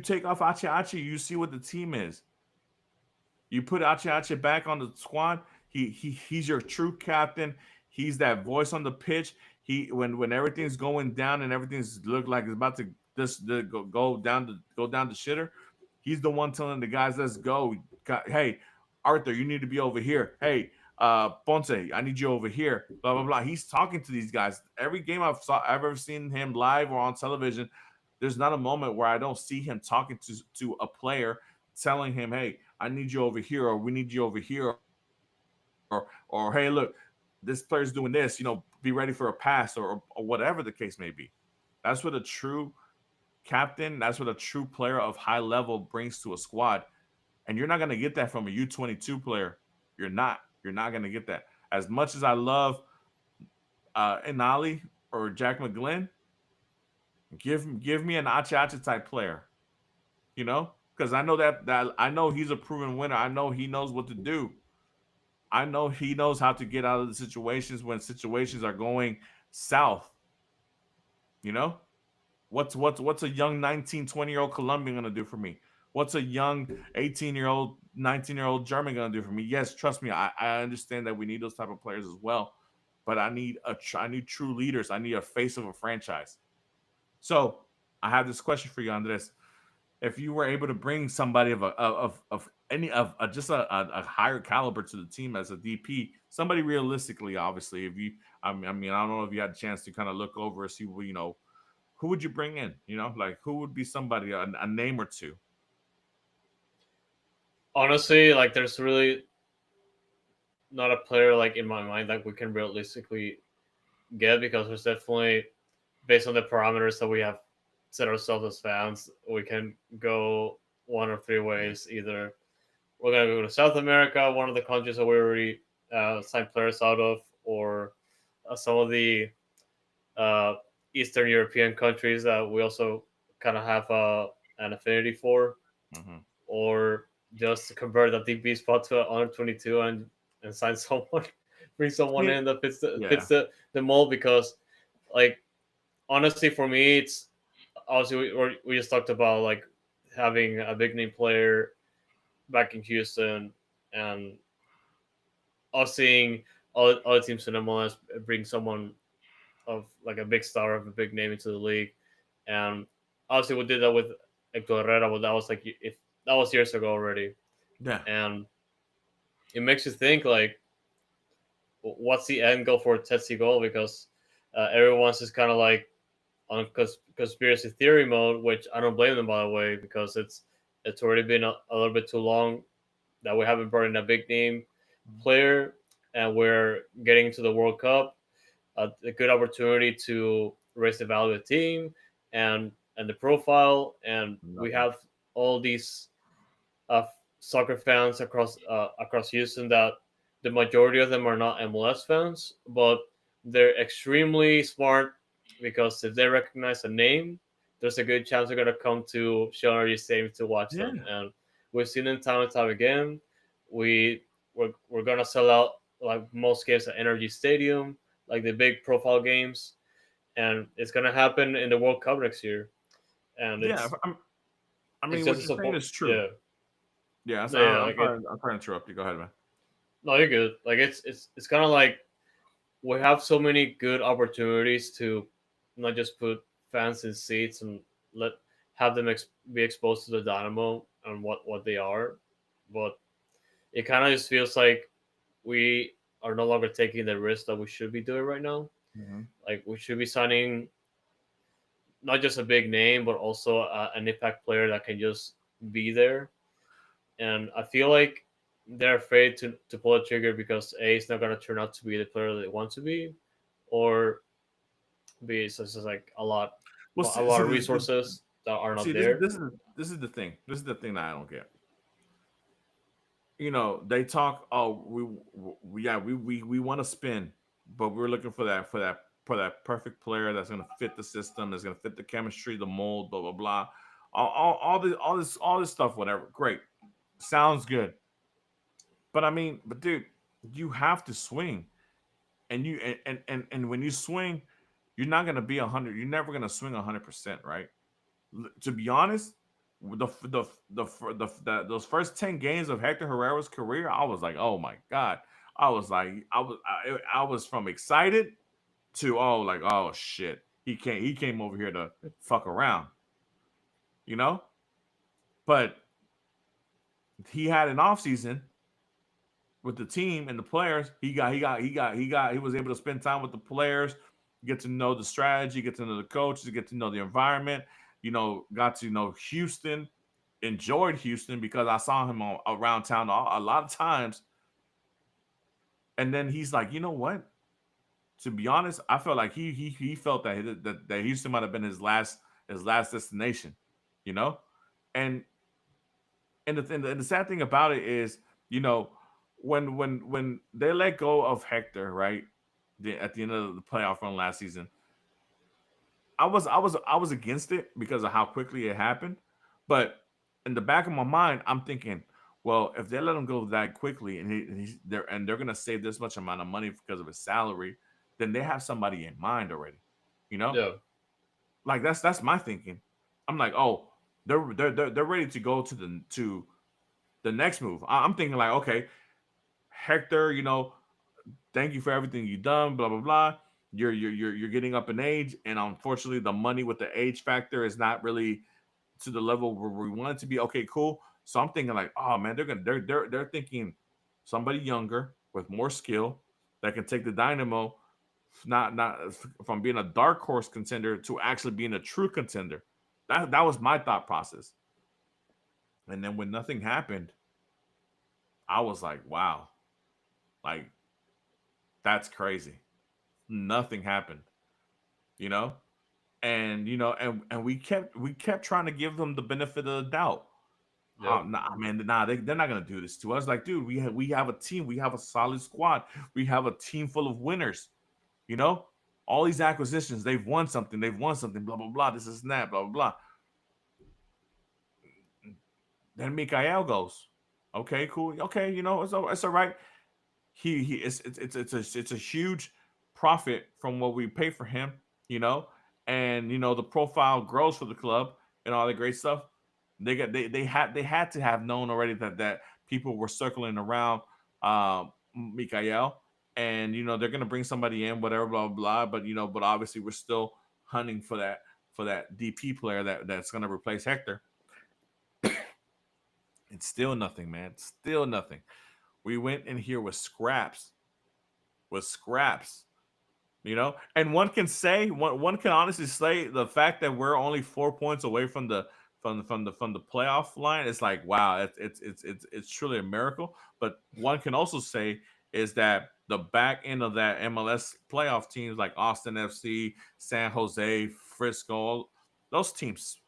Speaker 1: take off Ache, you see what the team is. You put Ache back on the squad. He's your true captain. He's that voice on the pitch. He when everything's going down and everything's look like it's about to just go down the shitter. He's the one telling the guys, "Let's go." Hey, Arthur, you need to be over here. Hey, Ponce, I need you over here. Blah blah blah. He's talking to these guys. Every game I've ever seen him live or on television, there's not a moment where I don't see him talking to a player, telling him, "Hey, I need you over here," or "We need you over here," or "Hey, look, this player's doing this. Be ready for a pass," or whatever the case may be. That's what a true captain. That's what a true player of high level brings to a squad, and you're not gonna get that from a U22 player. You're not. You're not gonna get that. As much as I love Inali or Jack McGlynn, Give me an Acha Acha type player, because I know that I know he's a proven winner. I know he knows what to do. I know he knows how to get out of the situations when situations are going south. You know, what's a young 19, 20-year-old Colombian gonna do for me? What's a young 18-year-old, 19-year-old German gonna do for me? Yes, trust me, I understand that we need those type of players as well, but I need true leaders. I need a face of a franchise. So I have this question for you, Andres. If you were able to bring somebody of any of just a higher caliber to the team as a DP, somebody realistically, obviously, if you, I mean, I don't know if you had a chance to kind of look over and see, who would you bring in? Like who would be somebody, a name or two?
Speaker 2: Honestly, like there's really not a player like in my mind that we can realistically get because there's definitely based on the parameters that we have set ourselves as fans, we can go one or three ways. Either we're gonna go to South America, one of the countries that we already signed players out of, or some of the uh, Eastern European countries that we also kind of have an affinity for,
Speaker 1: Mm-hmm.
Speaker 2: or just convert the DB spot to under 22 and sign someone, bring someone
Speaker 1: Yeah,
Speaker 2: in that
Speaker 1: yeah,
Speaker 2: fits the mold. Because like honestly, for me, it's obviously we just talked about like having a big name player back in Houston, and us seeing all the teams in MLS bring someone of like a big star of a big name into the league. And obviously we did that with Hector Herrera, but that was like if that was years ago already.
Speaker 1: yeah,
Speaker 2: And it makes you think like what's the end goal for Tetsi goal, because everyone's just kind of like on conspiracy theory mode, which I don't blame them, by the way, because it's already been a little bit too long that we haven't brought in a big name player, and we're getting to the World Cup, a good opportunity to raise the value of the team and the profile, and we
Speaker 1: nothing.
Speaker 2: have all these uh, soccer fans across Houston that the majority of them are not MLS fans, but they're extremely smart because if they recognize a name, there's a good chance they're gonna come to Sean Energy Stadium to watch them,
Speaker 1: Yeah,
Speaker 2: and we've seen it time and time again. We're gonna sell out like most games at Energy Stadium, like the big profile games, and it's gonna happen in the World Cup next year, and
Speaker 1: yeah. I
Speaker 2: it's
Speaker 1: mean,
Speaker 2: just
Speaker 1: what
Speaker 2: a
Speaker 1: you're saying
Speaker 2: support.
Speaker 1: is true.
Speaker 2: Yeah,
Speaker 1: Yeah, so
Speaker 2: yeah, like it.
Speaker 1: I'm trying to interrupt you. Go ahead, man.
Speaker 2: No, you're good. Like it's kind of like we have so many good opportunities to not just put fans in seats and let have them be exposed to the Dynamo and what they are, but it kind of just feels like we are no longer taking the risk that we should be doing right now.
Speaker 1: Hmm.
Speaker 2: Like we should be signing not just a big name, but also an impact player that can just be there. And I feel like they're afraid to pull a trigger because A, it's not going to turn out to be the player that they want to be, or B, it's just like
Speaker 1: Well,
Speaker 2: a lot of resources that are not
Speaker 1: see,
Speaker 2: there.
Speaker 1: this is the thing. This is the thing that I don't get. They talk. Oh, yeah, we want to spin, but we're looking for that perfect player that's going to fit the system, that's going to fit the chemistry, the mold, blah blah blah. All this stuff, whatever. Great, sounds good. But I mean, but dude, you have to swing, and and when you swing, you're not going to be 100. You're never going to swing 100%, right? To be honest, those first 10 games of Hector Herrera's career, I was like, oh my god, I was from excited to like, oh shit, he came over here to fuck around, you know. But he had an off season with the team and the players. He was able to spend time with the players, get to know the strategy, get to know the coaches, get to know the environment. Got to know Houston, enjoyed Houston because I saw him around town a lot of times. And then he's like, you know what? To be honest, I felt like he felt that Houston might have been his last destination, you know. And and the sad thing about it is, you know, when they let go of Hector, right? At the end of the playoff run last season, I was against it because of how quickly it happened, but in the back of my mind, I'm thinking, well, if they let him go that quickly and they're gonna save this much amount of money because of his salary, then they have somebody in mind already, you know.
Speaker 2: Yeah.
Speaker 1: Like that's my thinking. I'm like, oh, they're ready to go to the next move. I'm thinking like, okay, Hector, thank you for everything you've done, blah blah blah. You're getting up in age, and unfortunately, the money with the age factor is not really to the level where we want it to be. Okay, cool. So I'm thinking like, oh man, they're thinking somebody younger with more skill that can take the Dynamo, not from being a dark horse contender to actually being a true contender. That was my thought process. And then when nothing happened, I was like, wow, like that's crazy. Nothing happened, you know? And we kept trying to give them the benefit of the doubt.
Speaker 2: Yep.
Speaker 1: Oh, nah, man, nah, they're not gonna do this to us. Like, dude, we have a team, we have a solid squad, we have a team full of winners. You know, all these acquisitions, they've won something, blah blah blah. This is that, blah blah blah. Then Mikael goes, okay, cool, okay, it's all right. He it's a huge profit from what we pay for him, you know, and the profile grows for the club and all the great stuff. They had to have known already that people were circling around Mikael, and they're gonna bring somebody in, whatever, blah blah blah. But obviously we're still hunting for that DP player that's gonna replace Hector. It's still nothing, man. Still nothing. We went in here with scraps, and one can honestly say the fact that we're only 4 points away from the playoff line is like, wow, it's truly a miracle. But one can also say is that the back end of that MLS playoff teams like Austin FC, San Jose, Frisco, those teams,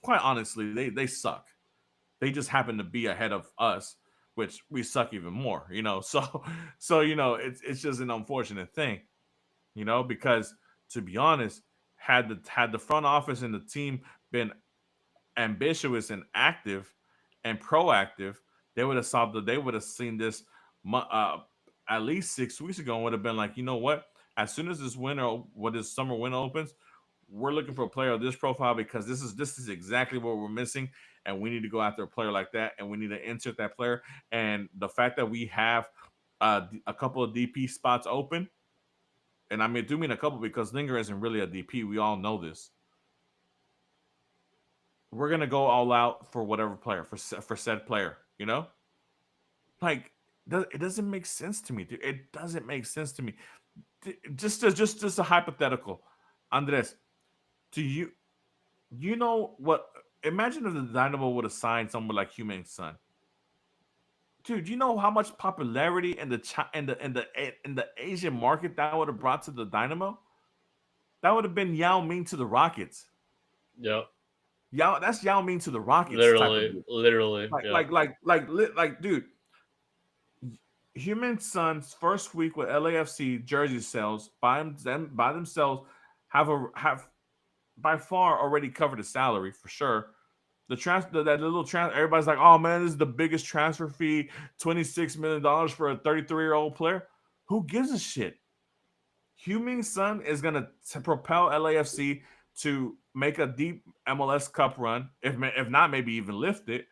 Speaker 1: quite honestly, they suck. They just happen to be ahead of us, which we suck even more. So it's just an unfortunate thing, because to be honest, had the front office and the team been ambitious and active and proactive, they would have seen this at least 6 weeks ago and would have been like, you know what? As soon as this summer window opens, we're looking for a player of this profile because this is exactly what we're missing, and we need to go after a player like that, and we need to insert that player. And the fact that we have a couple of DP spots open, and I do mean a couple because Linger isn't really a DP. We all know this. We're gonna go all out for whatever player for said player. Like it doesn't make sense to me, dude. It doesn't make sense to me. Just a hypothetical, Andres. Do you know what? Imagine if the Dynamo would have signed someone like Human Sun, dude. You know how much popularity in the Asian market that would have brought to the Dynamo? That would have been Yao Ming to the Rockets.
Speaker 2: Yep.
Speaker 1: That's Yao Ming to the Rockets type of
Speaker 2: Literally.
Speaker 1: deal.
Speaker 2: Literally.
Speaker 1: Like,
Speaker 2: Yep.
Speaker 1: like, like, like, dude. Human Sun's first week with LAFC jersey sales by themselves have by far already covered the salary for sure. That little transfer, everybody's like, oh man, this is the biggest transfer fee, $26 million for a 33-year-old player. Who gives a shit? Human Sun is gonna propel LAFC to make a deep MLS Cup run, if not, maybe even lift it.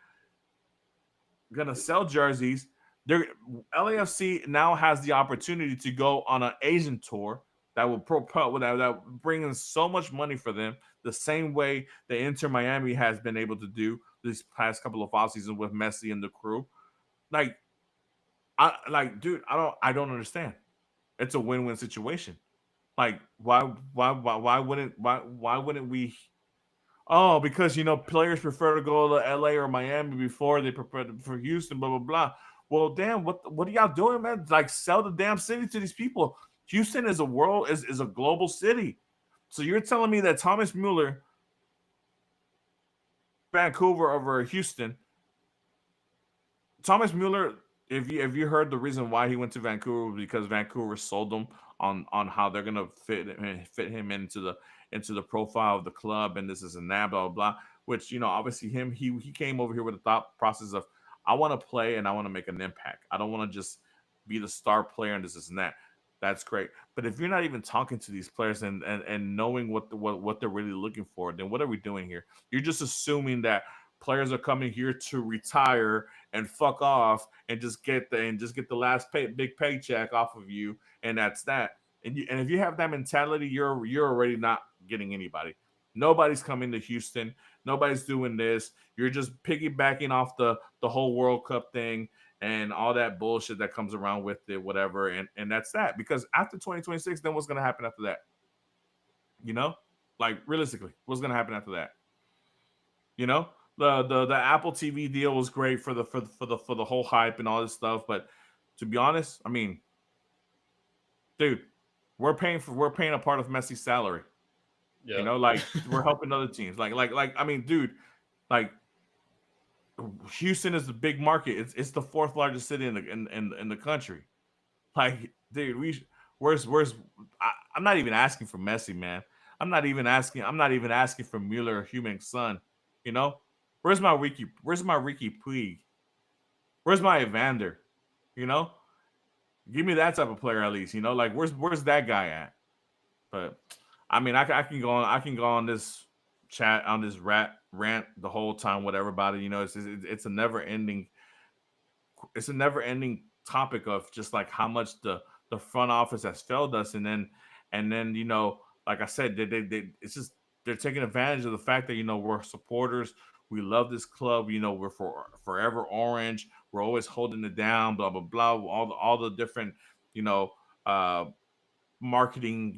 Speaker 1: Gonna sell jerseys. They're LAFC now has the opportunity to go on an Asian tour that will propel that bring in so much money for them, the same way the Inter Miami has been able to do these past couple of off seasons with Messi and the crew. Like, dude, I don't understand. It's a win-win situation. Like, why wouldn't we? Oh, because players prefer to go to LA or Miami before they prefer for Houston, blah blah blah. Well, damn, what are y'all doing, man? Like, sell the damn city to these people. Houston is a global city. So you're telling me that Thomas Mueller, Vancouver over Houston, Thomas Mueller if you heard the reason why he went to Vancouver was because Vancouver sold him on how they're gonna fit him into the profile of the club and this is and that blah blah blah. Which obviously he came over here with a thought process of I want to play and I want to make an impact. I don't want to just be the star player and this is and that. That's great. But if you're not even talking to these players and knowing what they're really looking for, then what are we doing here? You're just assuming that players are coming here to retire and fuck off and just get the last big paycheck off of you, and that's that. And if you have that mentality, you're already not getting anybody. Nobody's coming to Houston. Nobody's doing this. You're just piggybacking off the whole World Cup thing and all that bullshit that comes around with it, whatever. And that's that. Because after 2026, then what's gonna happen after that? You know, like realistically, what's gonna happen after that? You know, the Apple TV deal was great for the whole hype and all this stuff, but to be honest, I mean, dude, we're paying a part of Messi's salary.
Speaker 2: Yeah.
Speaker 1: Like we're helping other teams. Like I mean, dude, like Houston is the big market. It's the fourth largest city in the country. Like, dude, where's I'm not even asking for Messi, man. I'm not even asking for Mueller or Human Son. You know? Where's my Ricky Puig? Where's my Evander? You know? Give me that type of player at least, Like where's that guy at? But I mean, I can go on this chat on this rant the whole time with everybody. It's a never ending topic of just like how much the front office has failed us, and then like I said, it's just they're taking advantage of the fact that we're supporters. We love this club. We're forever orange. We're always holding it down. Blah blah blah. All the different you know uh marketing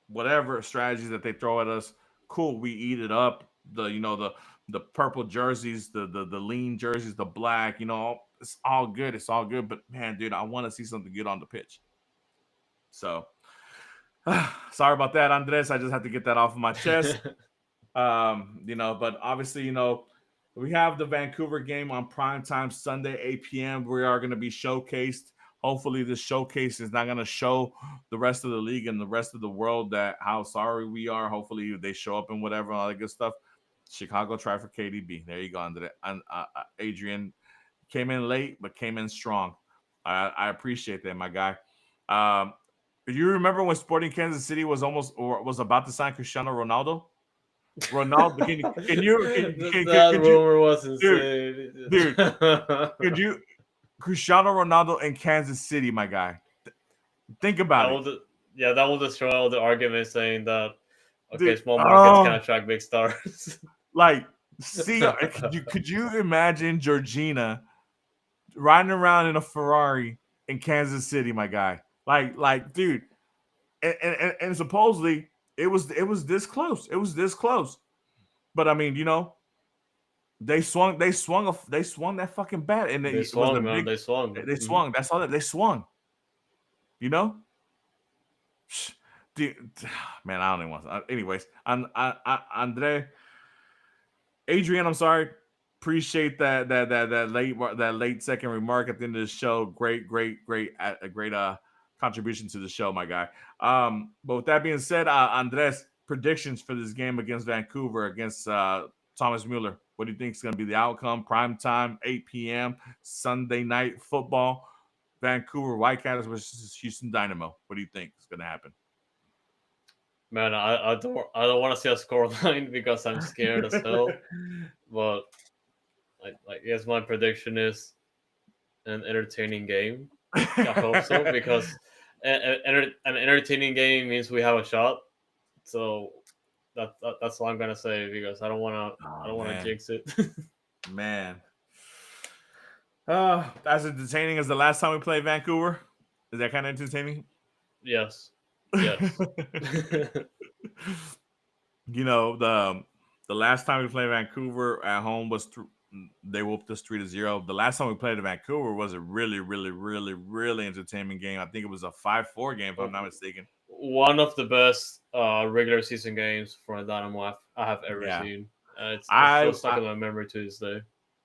Speaker 1: whatever strategies that they throw at us. Cool, we eat it up. The purple jerseys, the lean jerseys, the black, it's all good. It's all good. But man, dude, I want to see something good on the pitch. So sorry about that, Andres. I just had to get that off of my chest. But obviously, we have the Vancouver game on prime time Sunday, 8 p.m. We are going to be showcased. Hopefully, this showcase is not going to show the rest of the league and the rest of the world that how sorry we are. Hopefully, they show up and whatever, all that good stuff. Chicago try for KDB. There you go, Andre. And Adrian came in late, but came in strong. I appreciate that, my guy. Um, you remember when Sporting Kansas City was almost or was about to sign Cristiano Ronaldo? Ronaldo,
Speaker 2: That
Speaker 1: could you,
Speaker 2: rumor was
Speaker 1: dude,
Speaker 2: insane.
Speaker 1: dude, could you, Cristiano Ronaldo in Kansas City, my guy? Think
Speaker 2: that
Speaker 1: about it,
Speaker 2: will, yeah, that will destroy all the arguments saying that okay,
Speaker 1: dude.
Speaker 2: small markets can
Speaker 1: Oh,
Speaker 2: attract big stars.
Speaker 1: like, see, could you imagine Georgina riding around in a Ferrari in Kansas City, my guy? Dude, and supposedly it was this close. It was this close. But I mean, they swung that fucking bat, and
Speaker 2: They
Speaker 1: it was a
Speaker 2: swung, man.
Speaker 1: big.
Speaker 2: They swung.
Speaker 1: They swung. That's all that they swung. You know, Dude, man, I don't even want. Anyways, Andre, Adrian, I'm sorry. Appreciate that late second remark at the end of the show. Great, a great contribution to the show, my guy. But with that being said, Andres, predictions for this game against Vancouver against Thomas Mueller. What do you think is going to be the outcome? Prime time, 8 p.m. Sunday night football. Vancouver Whitecaps versus Houston Dynamo. What do you think is going to happen?
Speaker 2: Man, I don't want to see a score line because I'm scared as hell. But I guess my prediction is an entertaining game. I hope so because an entertaining game means we have a shot. So that's all I'm gonna say because I
Speaker 1: Oh
Speaker 2: don't wanna
Speaker 1: man,
Speaker 2: jinx it.
Speaker 1: man. As entertaining as the last time we played Vancouver. Is that kind of entertaining?
Speaker 2: Yes, yes.
Speaker 1: The last time we played Vancouver at home was they whooped us 3-0. The last time we played in Vancouver was a really, really, really, really entertaining game. I think it was a 5-4 game, if I'm not mistaken.
Speaker 2: One of the best regular season games for Dynamo I have ever
Speaker 1: Yeah,
Speaker 2: seen. It's still
Speaker 1: I,
Speaker 2: stuck
Speaker 1: I
Speaker 2: in my memory to this day.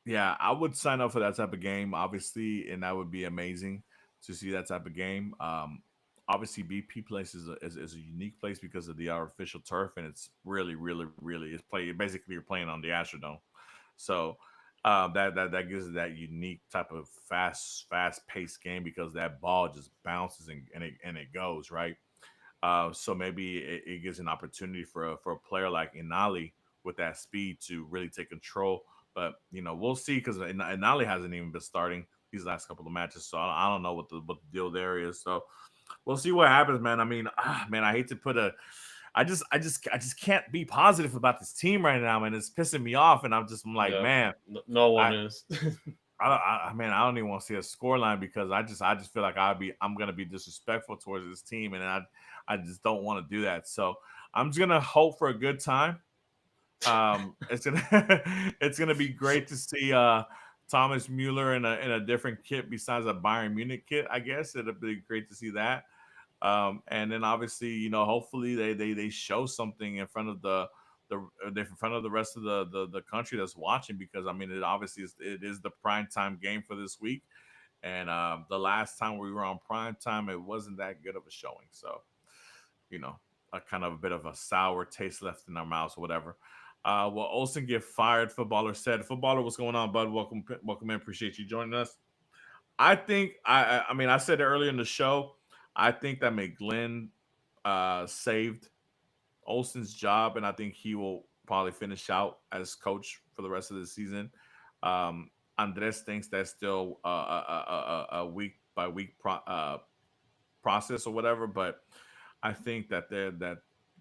Speaker 1: Yeah, I would sign up for that type of game, obviously, and that would be amazing to see that type of game. Obviously, BP place is a unique place because of the artificial turf, and it's really it's play. Basically, you're playing on the Astrodome, so that gives it that unique type of fast paced game because that ball just bounces and it goes right. So maybe it gives an opportunity for a player like Inali with that speed to really take control. But we'll see because Inali hasn't even been starting these last couple of matches, so I don't know what the deal there is. So we'll see what happens, man. I mean, man, I hate to put a. I just can't be positive about this team right now, man. It's pissing me off, and I'm like,
Speaker 2: Yeah,
Speaker 1: man,
Speaker 2: no one
Speaker 1: I
Speaker 2: is.
Speaker 1: man, I don't even want to see a score line because I just feel like I'm gonna be disrespectful towards this team, and I just don't want to do that. So I'm just gonna hope for a good time. It's gonna it's gonna be great to see Thomas Mueller in a different kit besides a Bayern Munich kit. I guess it'll be great to see that. And then obviously, hopefully they show something in front of in front of the rest of the country that's watching because I mean it is the prime time game for this week, and the last time we were on prime time it wasn't that good of a showing, so you know a kind of a bit of a sour taste left in our mouths or whatever. Well, Olsen get fired. Footballer said, "Footballer, what's going on, bud? Welcome in. Appreciate you joining us." I think I mean I said it earlier in the show. I think that McGlynn saved Olsen's job, and I think he will probably finish out as coach for the rest of the season. Andres thinks that's still a week by week process or whatever, but I think that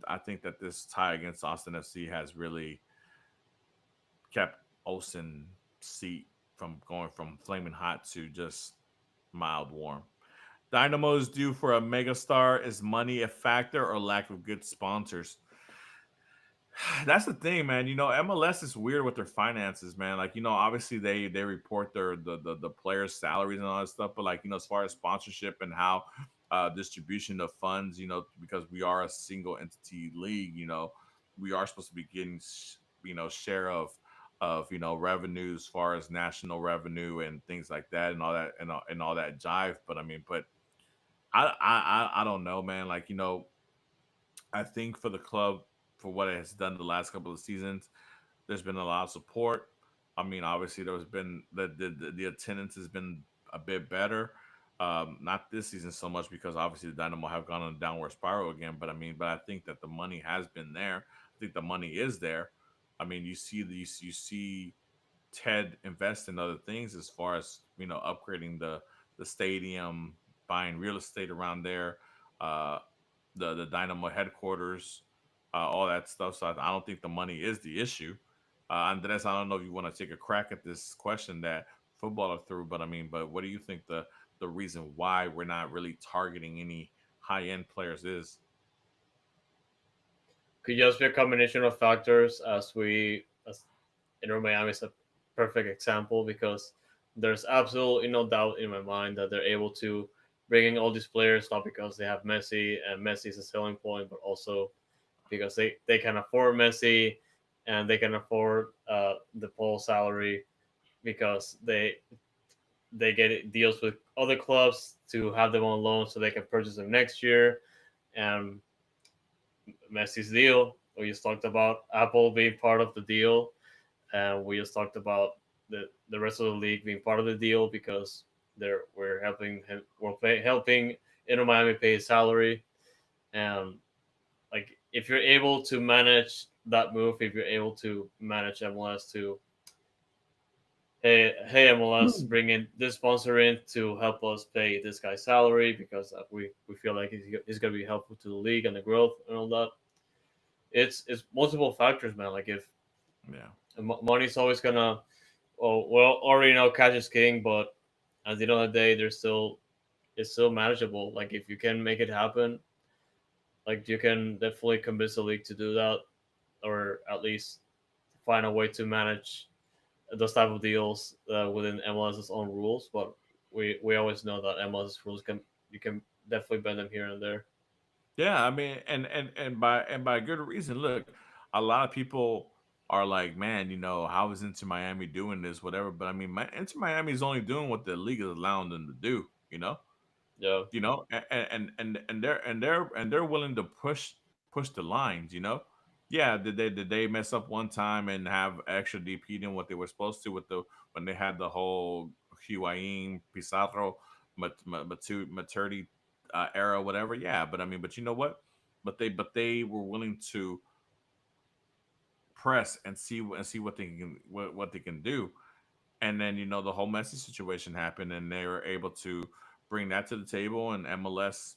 Speaker 1: I think that this tie against Austin FC has really kept Olsen seat from going from flaming hot to just mild warm. Dynamo is due for a megastar. Is money a factor or lack of good sponsors? That's the thing, man. MLS is weird with their finances, man. Like, obviously they report the players' salaries and all that stuff, but like, as far as sponsorship and how distribution of funds, because we are a single entity league, we are supposed to be getting share of revenue as far as national revenue and things like that and all that and all that jive. But I mean, but I don't know, man. Like, I think for the club, for what it has done the last couple of seasons, there's been a lot of support. I mean, obviously, there's been the attendance has been a bit better. Not this season so much because obviously the Dynamo have gone on a downward spiral again. But I mean, but I think that the money has been there. I think the money is there. I mean, you see Ted invest in other things as far as upgrading the stadium, buying real estate around there. Uh, the Dynamo headquarters, all that stuff. So I don't think the money is the issue. Andres, I don't know if you want to take a crack at this question that footballer threw, but I mean, but what do you think the reason why we're not really targeting any high end players is?
Speaker 2: Could just be a combination of factors, as Inter Miami is a perfect example because there's absolutely no doubt in my mind that they're able to bring in all these players not because they have Messi and Messi is a selling point, but also because they can afford Messi and they can afford the Paul salary because they get deals with other clubs to have them on loan so they can purchase them next year. And Messi's deal, we just talked about Apple being part of the deal, and we just talked about the rest of the league being part of the deal because we're helping him, helping Inter Miami pay his salary, and like if you're able to manage that move, if you're able to manage MLS to hey MLS, bring in this sponsor in to help us pay this guy's salary because we feel like he's gonna be helpful to the league and the growth and all that. It's multiple factors, man. Like if
Speaker 1: Yeah.
Speaker 2: money's always gonna, well, already know cash is king, but at the end of the day, it's still manageable. Like if you can make it happen, like you can definitely convince the league to do that, or at least find a way to manage those type of deals within MLS's own rules. But we always know that MLS's rules can you can definitely bend them here and there.
Speaker 1: Yeah, I mean, and by good reason. Look, a lot of people. are like, man, how is Inter Miami doing this, whatever. But I mean, Inter Miami is only doing what the league is allowing them to do.
Speaker 2: Yeah.
Speaker 1: And they're willing to push the lines. Yeah, did they mess up one time and have extra DP than what they were supposed to with the when they had the whole Higuain, Pizarro, Maturity era, whatever? Yeah, but I mean, but you know what? But they were willing to press and see what they can do. And then the whole Messi situation happened, and they were able to bring that to the table. And MLS,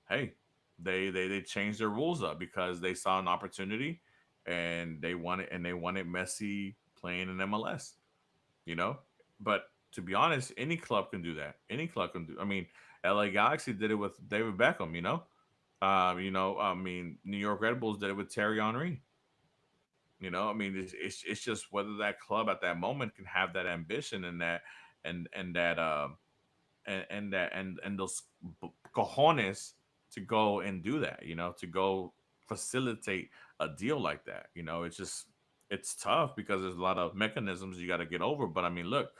Speaker 1: hey, they changed their rules up because they saw an opportunity, and they wanted Messi playing in MLS. You know, but to be honest, any club can do that. Any club can do. I mean, LA Galaxy did it with David Beckham. I mean, New York Red Bulls did it with Terry Henry. I mean, it's just whether that club at that moment can have that ambition and that and those cojones to go and do that. To go facilitate a deal like that. It's tough because there's a lot of mechanisms you got to get over. But I mean, look,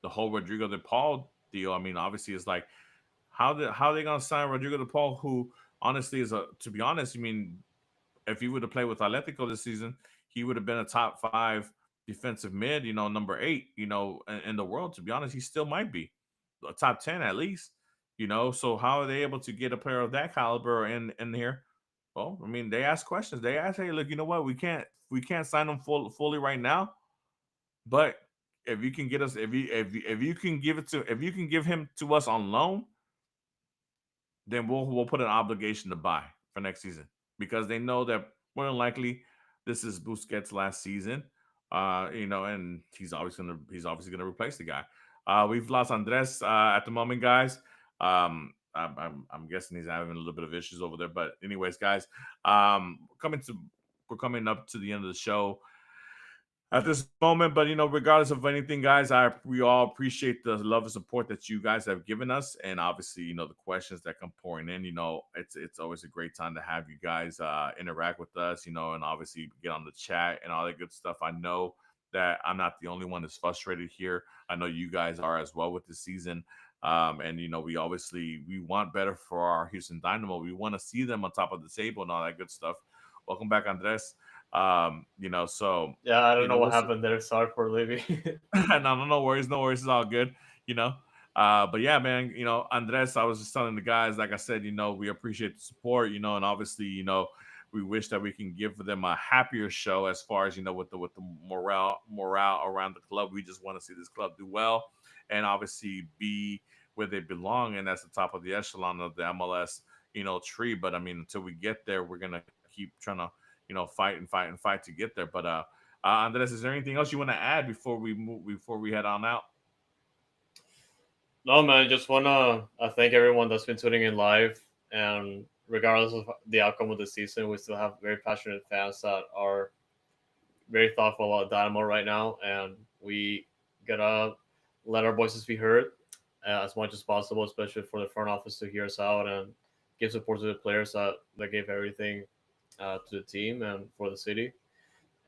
Speaker 1: the whole Rodrigo de Paul deal. I mean, obviously, it's like how are they gonna sign Rodrigo de Paul, who honestly is a to be honest, I mean, if he would have played with Atletico this season, he would have been a top five defensive mid, number eight, in the world. To be honest, he still might be a top 10 at least. So how are they able to get a player of that caliber in here? Well, I mean, they ask questions. They ask, hey, look, you know what? We can't sign him fully right now, but if you can get us, if you can give it to, if you can give him to us on loan, then we'll put an obligation to buy for next season because they know that more than likely this is Busquets' last season. And he's obviously gonna replace the guy. We've lost Andres at the moment, guys. I'm guessing he's having a little bit of issues over there. But anyways, guys, we're coming up to the end of the show at this moment. But regardless of anything, guys, we all appreciate the love and support that you guys have given us, and obviously, the questions that come pouring in. It's always a great time to have you guys interact with us. And obviously get on the chat and all that good stuff. I know that I'm not the only one that's frustrated here. I know you guys are as well with the season. And we want better for our Houston Dynamo. We want to see them on top of the table and all that good stuff. Welcome back, Andres. So
Speaker 2: Yeah, I don't know what
Speaker 1: we'll
Speaker 2: happened there. Sorry for leaving.
Speaker 1: no worries, no worries. It's all good, you know. But yeah, man, Andres, I was just telling the guys, like I said, we appreciate the support, and obviously, we wish that we can give them a happier show as far as with the morale around the club. We just want to see this club do well and obviously be where they belong, and that's the top of the echelon of the MLS, tree. But I mean, until we get there, we're gonna keep trying to, fight and fight and fight to get there. But Andres, is there anything else you want to add before we head on out?
Speaker 2: No, man, just wanna thank everyone that's been tuning in live. And regardless of the outcome of the season, we still have very passionate fans that are very thoughtful about Dynamo right now, and we gotta let our voices be heard as much as possible, especially for the front office to hear us out and give support to the players that gave everything to the team and for the city.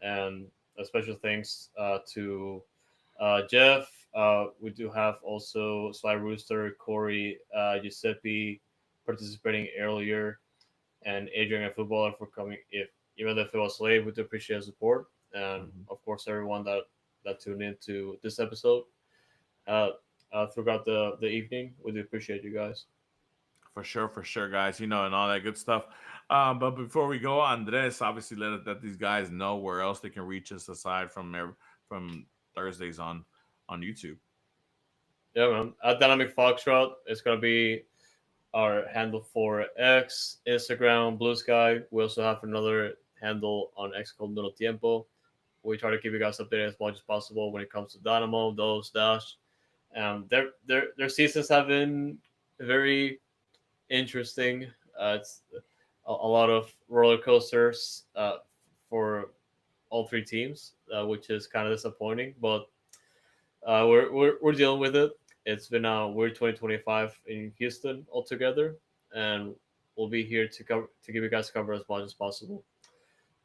Speaker 2: And a special thanks to Jeff. We do have also Sly Rooster, Corey, Giuseppe participating earlier, and Adrian and Footballer for coming. If even if it was late, we do appreciate the support, and
Speaker 1: Mhm.
Speaker 2: of course everyone that tuned into this episode uh, throughout the evening. We do appreciate you guys.
Speaker 1: For sure, guys. And all that good stuff. But before we go, Andres, obviously let these guys know where else they can reach us aside from from Thursdays on YouTube.
Speaker 2: Yeah, man. At Dynamic Foxtrot, it's gonna be our handle for X, Instagram, Blue Sky. We also have another handle on X called Noodle Tiempo. We try to keep you guys updated as much as possible when it comes to Dynamo, those Dash. Their seasons have been very interesting. It's a lot of roller coasters for all three teams, which is kind of disappointing. But we're dealing with it. It's been a weird 2025 in Houston altogether, and we'll be here to give you guys cover as much as possible.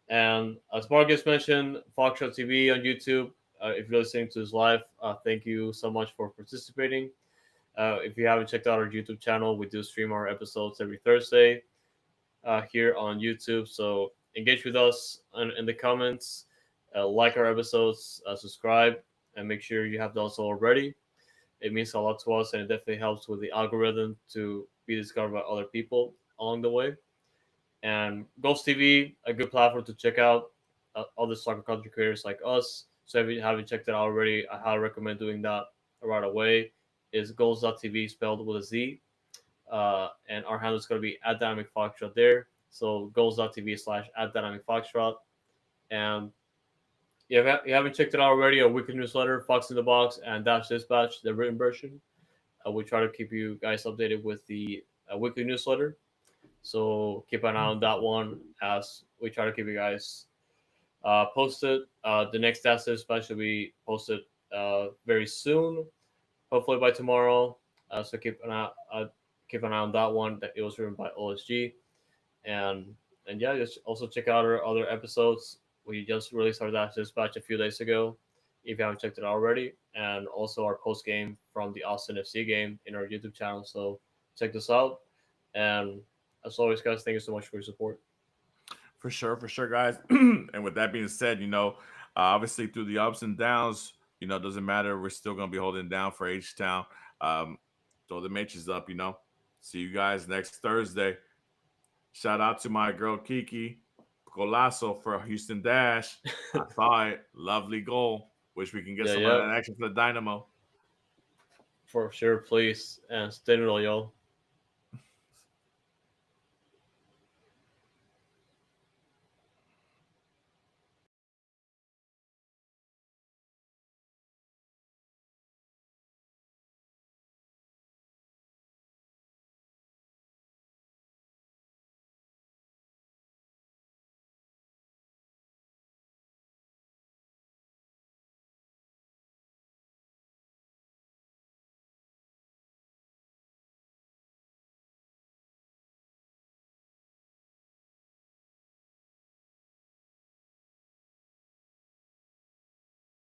Speaker 2: And as Marcus mentioned, Foxtrot TV on YouTube. If you're listening to this live, thank you so much for participating. If you haven't checked out our YouTube channel, we do stream our episodes every Thursday here on YouTube. So engage with us in the comments, like our episodes, subscribe, and make sure you have done so already. It means a lot to us, and it definitely helps with the algorithm to be discovered by other people along the way. And Ghost TV, a good platform to check out other soccer content creators like us. So if you haven't checked it out already, I highly recommend doing that right away. Is Ghost.tv spelled with a Z. And our handle is going to be at Dynamic Foxtrot there. So Ghost.tv / at Dynamic Foxtrot. And if you haven't checked it out already, our weekly newsletter, Fox in the Box and Dash Dispatch, the written version. We try to keep you guys updated with the weekly newsletter. So keep an eye on that one as we try to keep you guys posted. The next Dash Dispatch will be posted very soon, hopefully by tomorrow. So keep an eye on that one. That it was written by OSG, and yeah, just also check out our other episodes. We just released our Dash Dispatch a few days ago. If you haven't checked it out already, and also our post game from the Austin FC game in our YouTube channel. So check this out. And as always, guys, thank you so much for your support.
Speaker 1: For sure, guys. And with that being said, obviously through the ups and downs, it doesn't matter. We're still gonna be holding down for H Town. Um, throw the matches up. See you guys next Thursday. Shout out to my girl Kiki Golasso for Houston Dash. I saw it. Lovely goal. Wish we can get
Speaker 2: Yeah,
Speaker 1: some of
Speaker 2: yeah,
Speaker 1: that action for the Dynamo.
Speaker 2: for sure, please. And stay noodle, y'all.